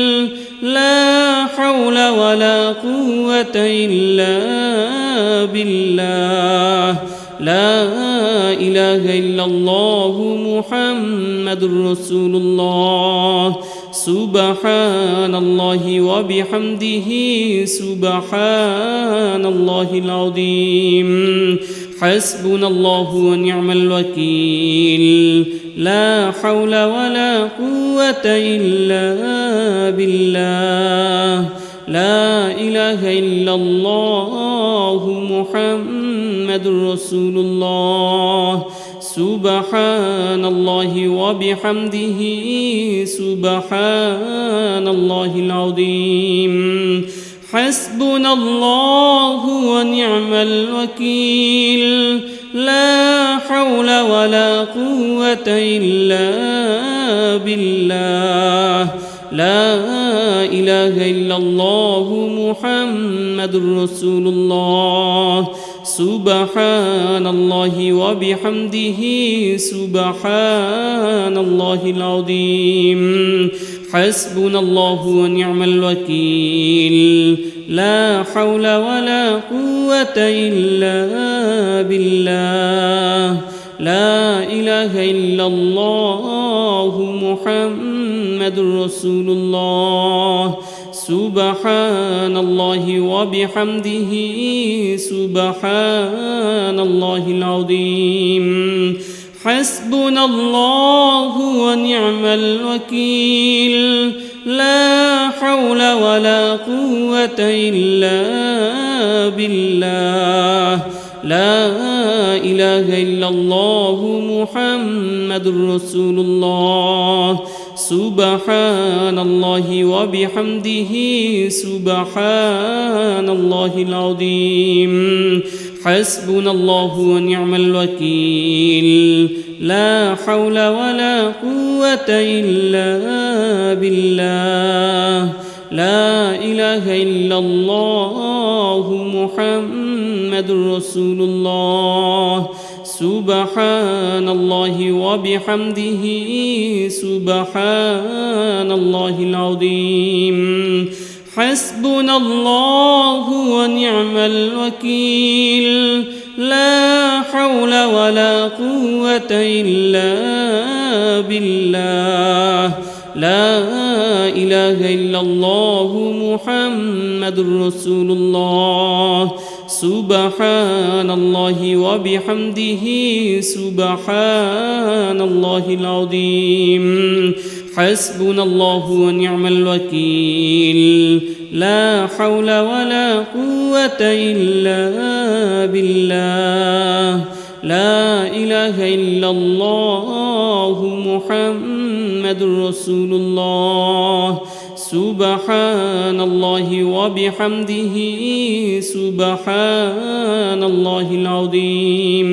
[SPEAKER 1] لا حول ولا قوة إلا بالله لا إله إلا الله محمد رسول الله سبحان الله وبحمده سبحان الله العظيم حسبنا الله ونعم الوكيل لا حول ولا قوة إلا بالله لا إله إلا الله محمد رسول الله سبحان الله وبحمده سبحان الله العظيم حسبنا الله ونعم الوكيل لا حول ولا قوة إلا بالله لا إله إلا الله محمد رسول الله سبحان الله وبحمده سبحان الله العظيم حسبنا الله ونعم الوكيل لا حول ولا قوة إلا بالله لا إله إلا الله محمد رسول الله سبحان الله وبحمده سبحان الله العظيم حسبنا الله ونعم الوكيل لا حول ولا قوة إلا بالله لا إله إلا الله محمد رسول الله سبحان الله وبحمده سبحان الله العظيم حسبنا الله ونعم الوكيل لا حول ولا قوة إلا بالله لا إله إلا الله محمد رسول الله سبحان الله وبحمده سبحان الله العظيم حسبنا الله ونعم الوكيل لا حول ولا قوة إلا بالله لا إله إلا الله محمد رسول الله سبحان الله وبحمده سبحان الله العظيم حسبنا الله ونعم الوكيل لا حول ولا قوة إلا بالله لا إله إلا الله محمد رسول الله سبحان الله وبحمده سبحان الله العظيم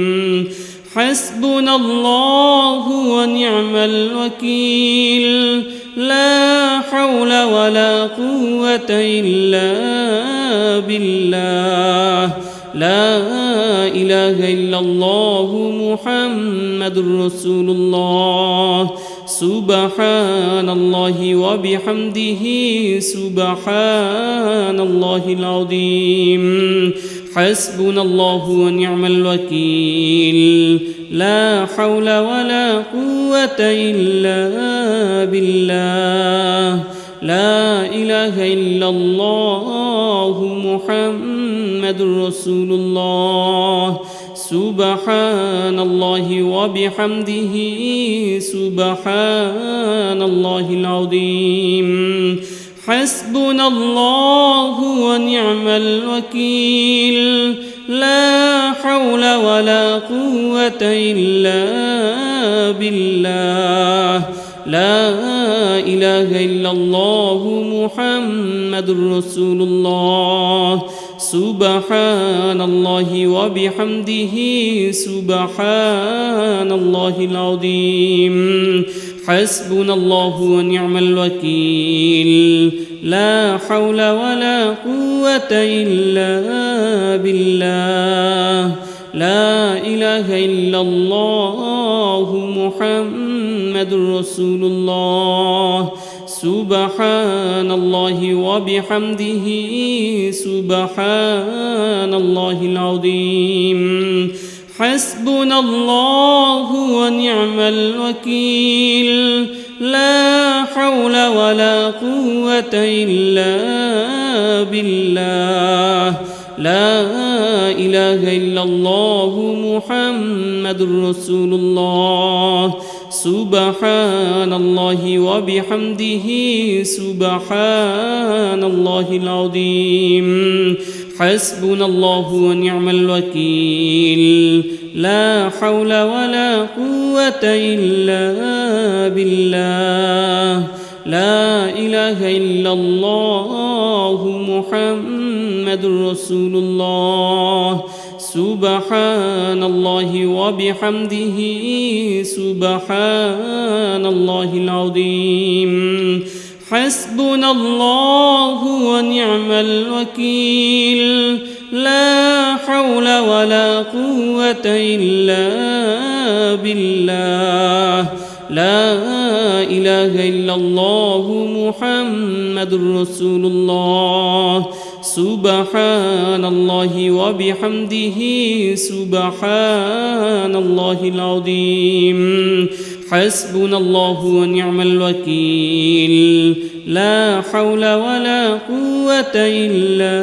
[SPEAKER 1] حسبنا الله ونعم الوكيل لا حول ولا قوة إلا بالله لا إله إلا الله محمد رسول الله سبحان الله وبحمده سبحان الله العظيم حسبنا الله ونعم الوكيل لا حول ولا قوة إلا بالله لا إله إلا الله محمد رسول الله سبحان الله وبحمده سبحان الله العظيم حسبنا الله ونعم الوكيل لا حول ولا قوة إلا بالله لا إله إلا الله محمد رسول الله سبحان الله وبحمده سبحان الله العظيم حسبنا الله ونعم الوكيل لا حول ولا قوة إلا بالله لا إله إلا الله محمد رسول الله سبحان الله وبحمده سبحان الله العظيم حسبنا الله ونعم الوكيل لا حول ولا قوة إلا بالله لا إله إلا الله محمد رسول الله سبحان الله وبحمده سبحان الله العظيم حسبنا الله ونعم الوكيل لا حول ولا قوة إلا بالله لا إله إلا الله محمد رسول الله سبحان الله وبحمده سبحان الله العظيم حسبنا الله ونعم الوكيل لا حول ولا قوة إلا بالله لا إله إلا الله محمد رسول الله سبحان الله وبحمده سبحان الله العظيم حسبنا الله ونعم الوكيل لا حول ولا قوة إلا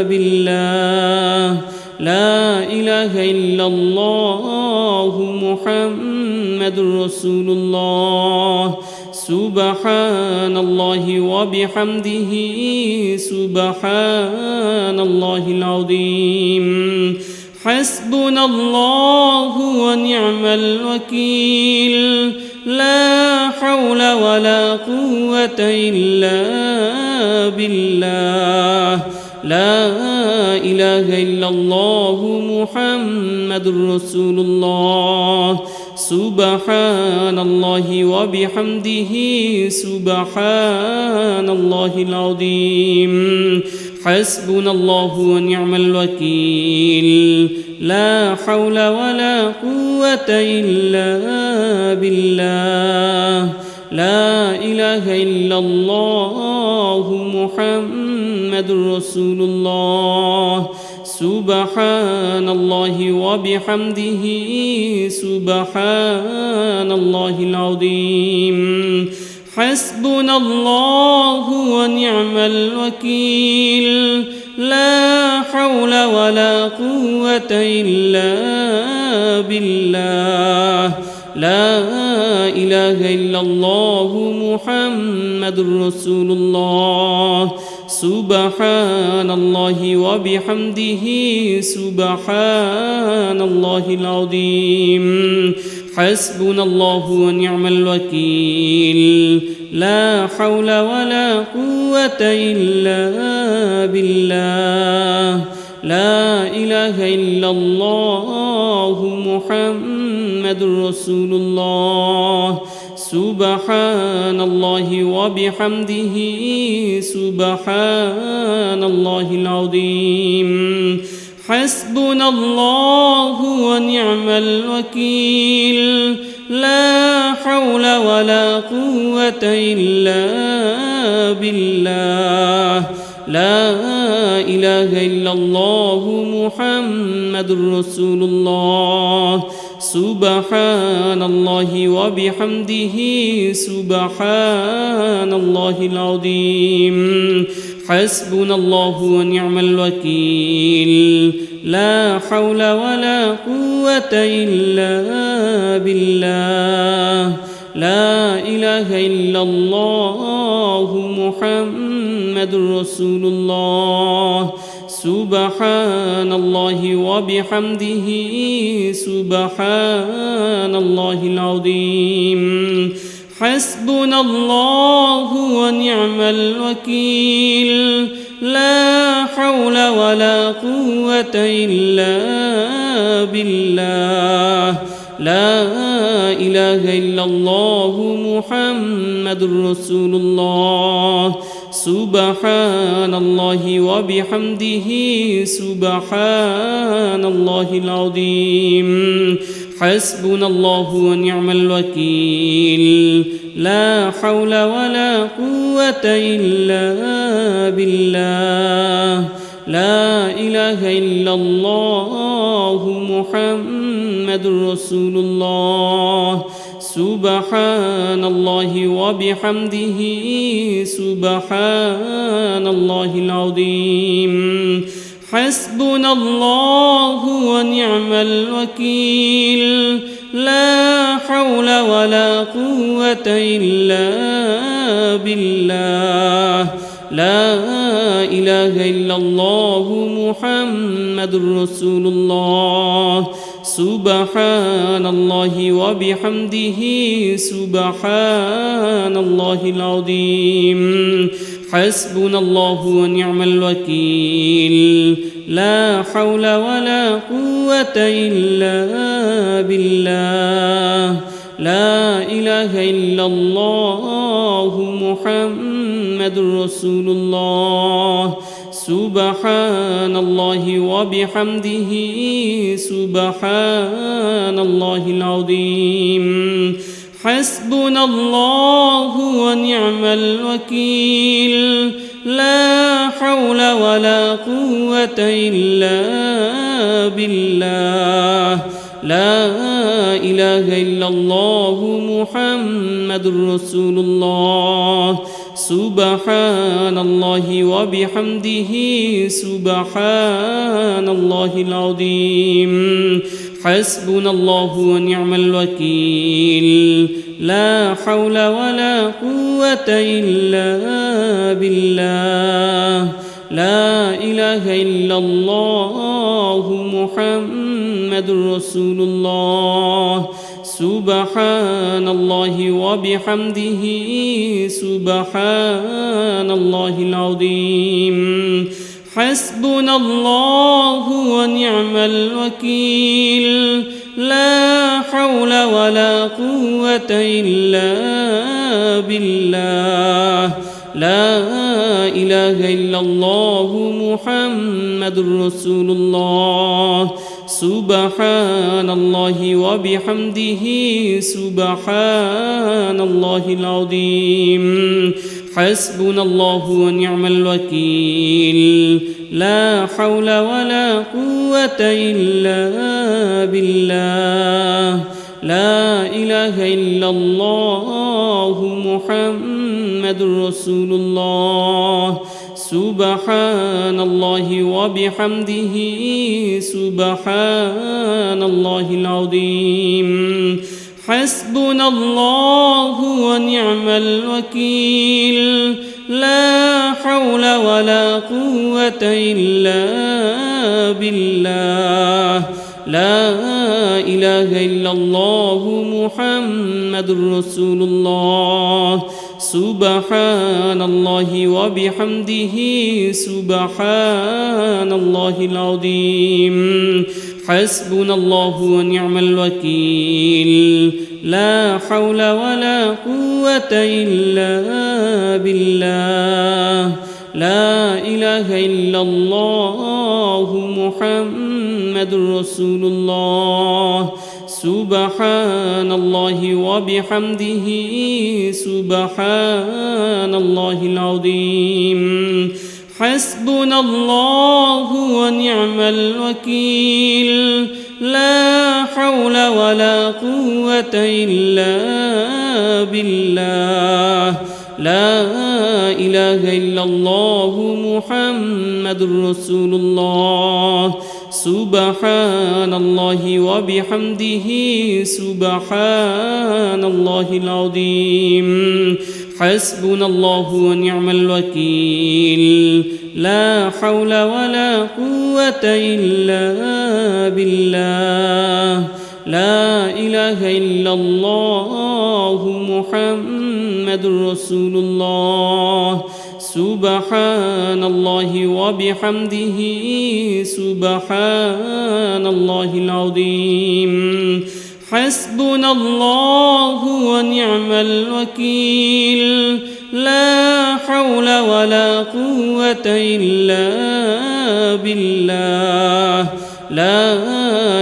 [SPEAKER 1] بالله لا إله إلا الله محمد رسول الله سبحان الله وبحمده سبحان الله العظيم حسبنا الله ونعم الوكيل لا حول ولا قوة إلا بالله لا إله إلا الله محمد رسول الله سبحان الله وبحمده سبحان الله العظيم حسبنا الله ونعم الوكيل لا حول ولا قوة إلا بالله لا إله إلا الله محمد رسول الله سبحان الله وبحمده سبحان الله العظيم حسبنا الله ونعم الوكيل لا حول ولا قوة إلا بالله لا إله إلا الله محمد رسول الله سبحان الله وبحمده سبحان الله العظيم حسبنا الله ونعم الوكيل لا حول ولا قوة إلا بالله لا إله إلا الله محمد رسول الله سبحان الله وبحمده سبحان الله العظيم حسبنا الله ونعم الوكيل لا حول ولا قوة إلا بالله لا إله إلا الله محمد رسول الله سبحان الله وبحمده سبحان الله العظيم حسبنا الله ونعم الوكيل لا حول ولا قوة إلا بالله لا إله إلا الله محمد رسول الله سبحان الله وبحمده سبحان الله العظيم حسبنا الله ونعم الوكيل لا حول ولا قوة إلا بالله لا إله إلا الله محمد رسول الله سبحان الله وبحمده سبحان الله العظيم حسبنا الله ونعم الوكيل لا حول ولا قوة إلا بالله لا إله إلا الله محمد رسول الله سبحان الله وبحمده سبحان الله العظيم حسبنا الله ونعم الوكيل لا حول ولا قوة إلا بالله لا إله إلا الله محمد رسول الله سبحان الله وبحمده سبحان الله العظيم حسبنا الله ونعم الوكيل لا حول ولا قوة إلا بالله لا إله إلا الله محمد رسول الله سبحان الله وبحمده سبحان الله العظيم حسبنا الله ونعم الوكيل لا حول ولا قوة إلا بالله لا إله إلا الله محمد رسول الله سبحان الله وبحمده سبحان الله العظيم حسبنا الله ونعم الوكيل لا حول ولا قوة إلا بالله لا إله إلا الله محمد رسول الله سبحان الله وبحمده سبحان الله العظيم حسبنا الله ونعم الوكيل لا حول ولا قوة إلا بالله لا إله إلا الله محمد رسول الله سبحان الله وبحمده سبحان الله العظيم حسبنا الله ونعم الوكيل لا حول ولا قوة إلا بالله لا إله إلا الله محمد رسول الله سبحان الله وبحمده سبحان الله العظيم حسبنا الله ونعم الوكيل لا حول ولا قوة إلا بالله لا إله إلا الله محمد رسول الله سبحان الله وبحمده سبحان الله العظيم حسبنا الله ونعم الوكيل لا حول ولا قوة إلا بالله لا إله إلا الله محمد رسول الله سبحان الله وبحمده سبحان الله العظيم حسبنا الله ونعم الوكيل لا حول ولا قوة إلا بالله لا إله إلا الله محمد رسول الله سبحان الله وبحمده سبحان الله العظيم حسبنا الله ونعم الوكيل لا حول ولا قوة إلا بالله لا إله إلا الله محمد رسول الله سبحان الله وبحمده سبحان الله العظيم حسبنا الله ونعم الوكيل لا حول ولا قوة إلا بالله لا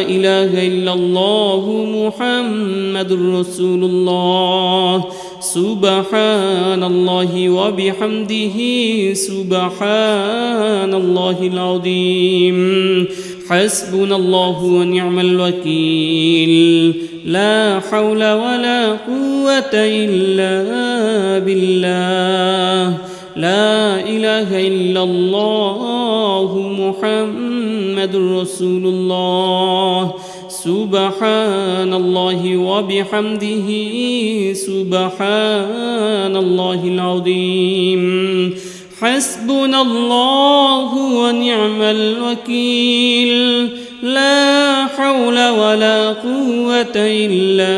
[SPEAKER 1] إله إلا الله محمد رسول الله سبحان الله وبحمده سبحان الله العظيم حسبنا الله ونعم الوكيل لا حول ولا قوة إلا بالله لا إله إلا الله محمد رسول الله سبحان الله وبحمده سبحان الله العظيم حسبنا الله ونعم الوكيل لا حول ولا قوة إلا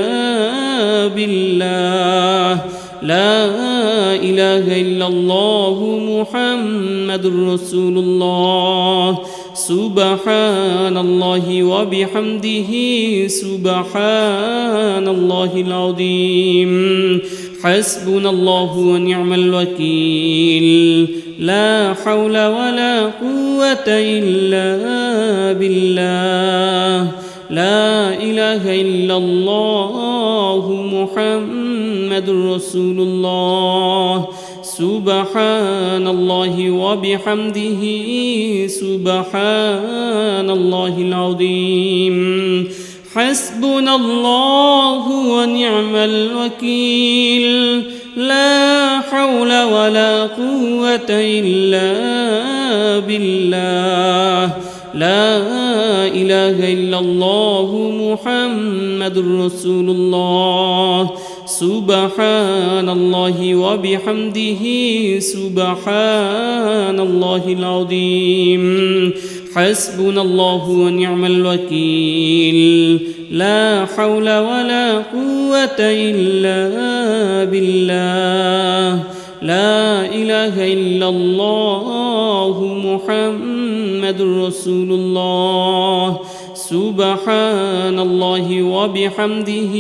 [SPEAKER 1] بالله لا إله إلا الله محمد رسول الله سبحان الله وبحمده سبحان الله العظيم حسبنا الله ونعم الوكيل لا حول ولا قوة إلا بالله لا إله إلا الله محمد رسول الله سبحان الله وبحمده سبحان الله العظيم حسبنا الله ونعم الوكيل لا حول ولا قوة إلا بالله لا إله إلا الله محمد رسول الله سبحان الله وبحمده سبحان الله العظيم حسبنا الله ونعم الوكيل لا حول ولا قوة إلا بالله لا إله إلا الله محمد رسول الله سبحان الله وبحمده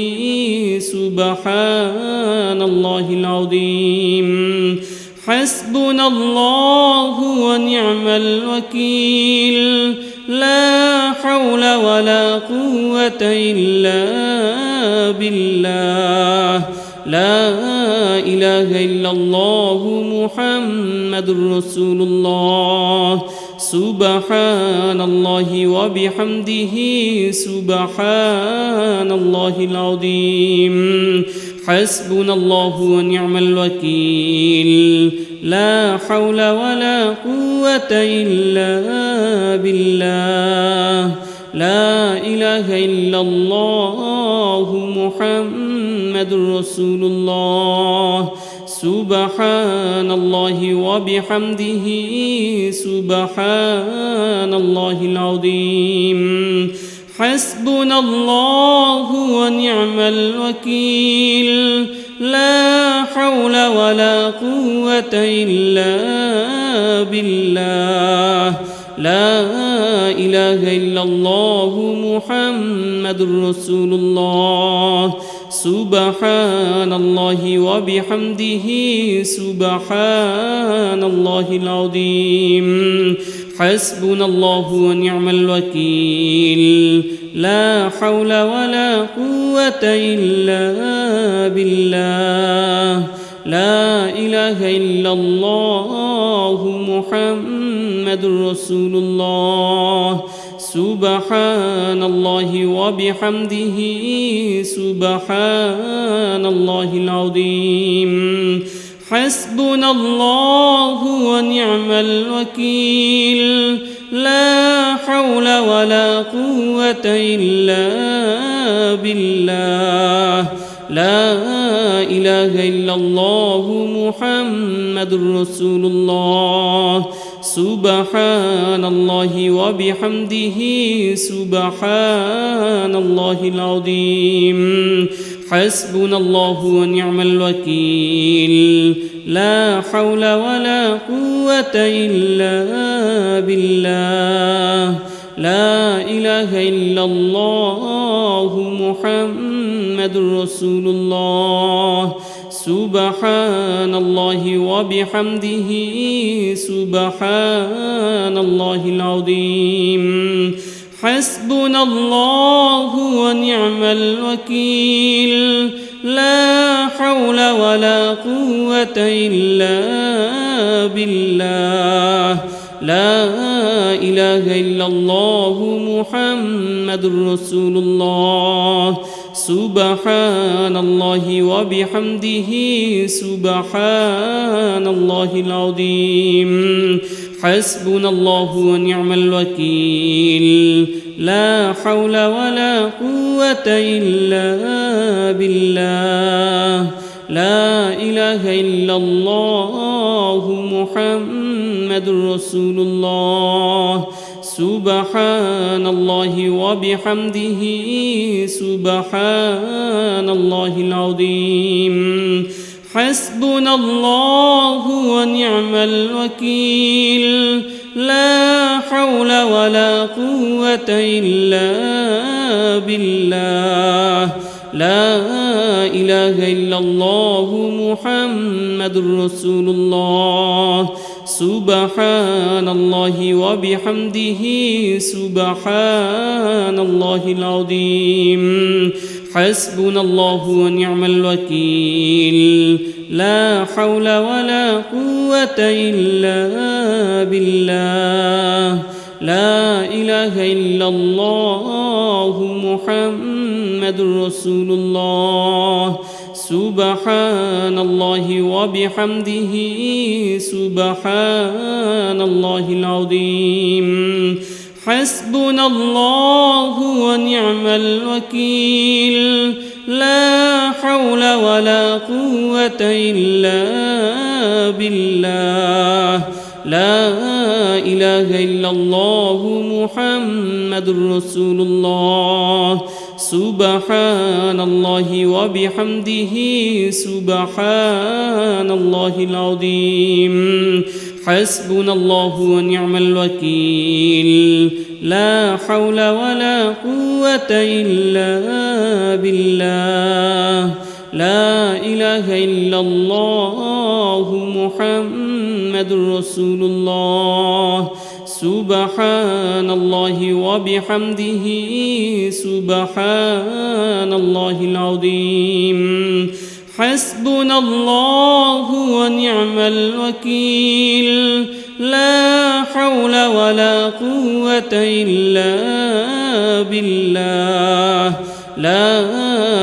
[SPEAKER 1] سبحان الله العظيم حسبنا الله ونعم الوكيل لا حول ولا قوة إلا بالله لا إله إلا الله محمد رسول الله سبحان الله وبحمده سبحان الله العظيم حسبنا الله ونعم الوكيل لا حول ولا قوة إلا بالله لا إله إلا الله محمد رسول الله سبحان الله وبحمده سبحان الله العظيم حسبنا الله ونعم الوكيل لا حول ولا قوة إلا بالله لا إله إلا الله محمد رسول الله سبحان الله وبحمده سبحان الله العظيم حسبنا الله ونعم الوكيل لا حول ولا قوة إلا بالله لا إله إلا الله محمد رسول الله سبحان الله وبحمده سبحان الله العظيم حسبنا الله ونعم الوكيل لا حول ولا قوة إلا بالله لا إله إلا الله محمد رسول الله سبحان الله وبحمده سبحان الله العظيم حسبنا الله ونعم الوكيل لا حول ولا قوة إلا بالله لا إله إلا الله محمد رسول الله سبحان الله وبحمده سبحان الله العظيم حسبنا الله ونعم الوكيل لا حول ولا قوة إلا بالله لا إله إلا الله محمد رسول الله سبحان الله وبحمده سبحان الله العظيم حسبنا الله ونعم الوكيل لا حول ولا قوة إلا بالله لا إله إلا الله محمد رسول الله سبحان الله وبحمده سبحان الله العظيم حسبنا الله ونعم الوكيل لا حول ولا قوة إلا بالله لا إله إلا الله محمد رسول الله سبحان الله وبحمده سبحان الله العظيم حسبنا الله ونعم الوكيل لا حول ولا قوة إلا بالله لا إله إلا الله محمد رسول الله سبحان الله وبحمده سبحان الله العظيم حسبنا الله ونعم الوكيل لا حول ولا قوة إلا بالله لا إله إلا الله محمد رسول الله سبحان الله وبحمده سبحان الله العظيم حسبنا الله ونعم الوكيل لا حول ولا قوة إلا بالله لا إله إلا الله محمد رسول الله سبحان الله وبحمده سبحان الله العظيم حسبنا الله ونعم الوكيل لا حول ولا قوة إلا بالله لا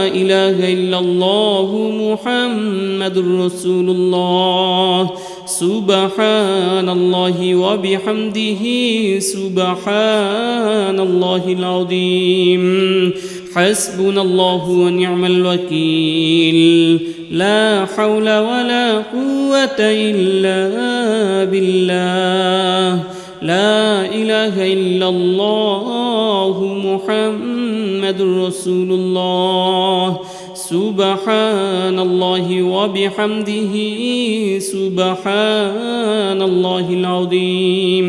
[SPEAKER 1] إله إلا الله محمد رسول الله سبحان الله وبحمده سبحان الله العظيم حسبنا الله ونعم الوكيل لا حول ولا قوة إلا بالله لا إله إلا الله محمد رسول الله سبحان الله وبحمده سبحان الله العظيم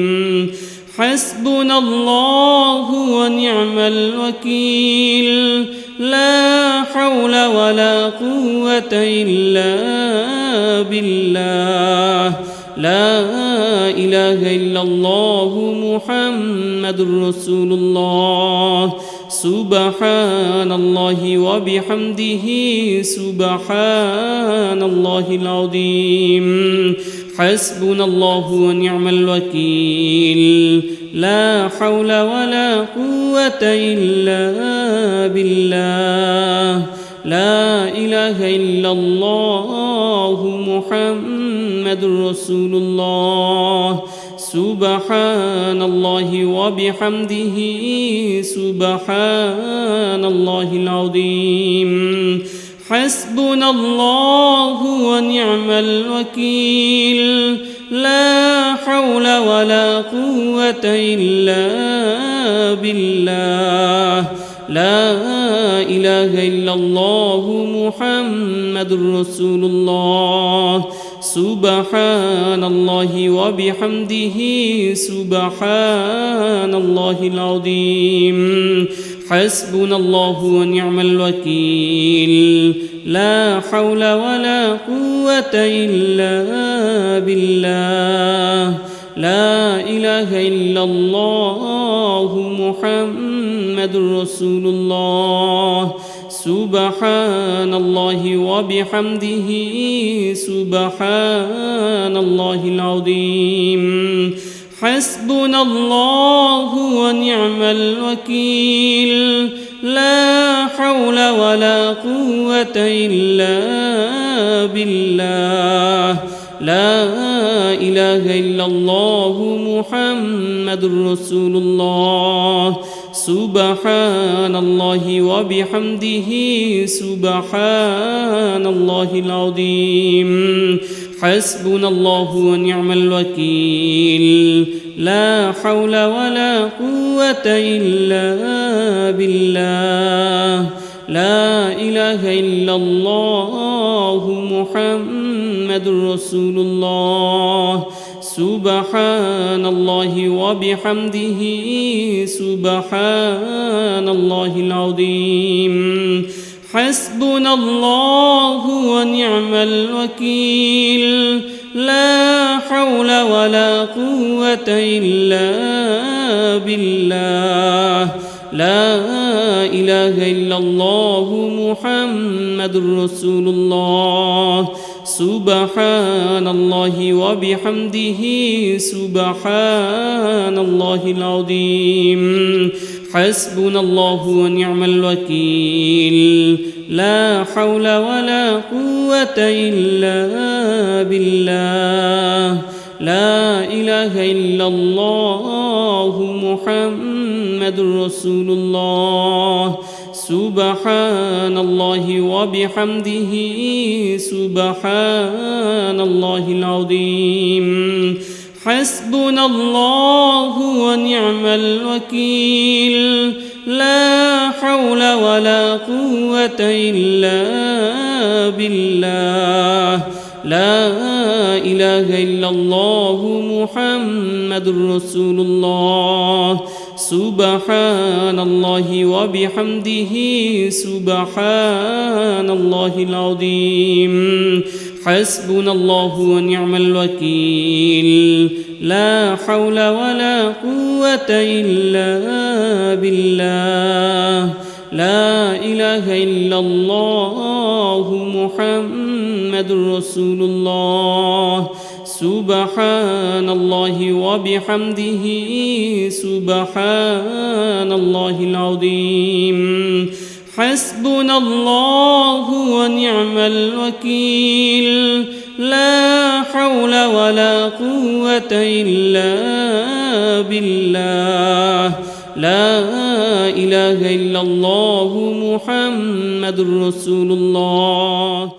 [SPEAKER 1] حسبنا الله ونعم الوكيل لا حول ولا قوة إلا بالله لا إله إلا الله محمد رسول الله سبحان الله وبحمده سبحان الله العظيم حسبنا الله ونعم الوكيل لا حول ولا قوة إلا بالله لا إله إلا الله محمد رسول الله سبحان الله وبحمده سبحان الله العظيم حسبنا الله ونعم الوكيل لا حول ولا قوة إلا بالله لا إله إلا الله محمد رسول الله سبحان الله وبحمده سبحان الله العظيم حسبنا الله ونعم الوكيل لا حول ولا قوة إلا بالله لا إله إلا الله محمد رسول الله سبحان الله وبحمده سبحان الله العظيم حسبنا الله ونعم الوكيل لا حول ولا قوة إلا بالله لا إله إلا الله محمد رسول الله سبحان الله وبحمده سبحان الله العظيم حسبنا الله ونعم الوكيل لا حول ولا قوة إلا بالله لا إله إلا الله محمد رسول الله سبحان الله وبحمده سبحان الله العظيم حسبنا الله ونعم الوكيل لا حول ولا قوة إلا بالله لا إله إلا الله محمد رسول الله سبحان الله وبحمده سبحان الله العظيم حسبنا الله ونعم الوكيل لا حول ولا قوة إلا بالله لا إله إلا الله محمد رسول الله سبحان الله وبحمده سبحان الله العظيم حسبنا الله ونعم الوكيل لا حول ولا قوة إلا بالله لا إله إلا الله محمد رسول الله سبحان الله وبحمده سبحان الله العظيم حسبنا الله ونعم الوكيل لا حول ولا قوة إلا بالله لا إله إلا الله محمد رسول الله سبحان الله وبحمده سبحان الله العظيم حسبنا الله ونعم الوكيل لا حول ولا قوة إلا بالله لا إله إلا الله محمد رسول الله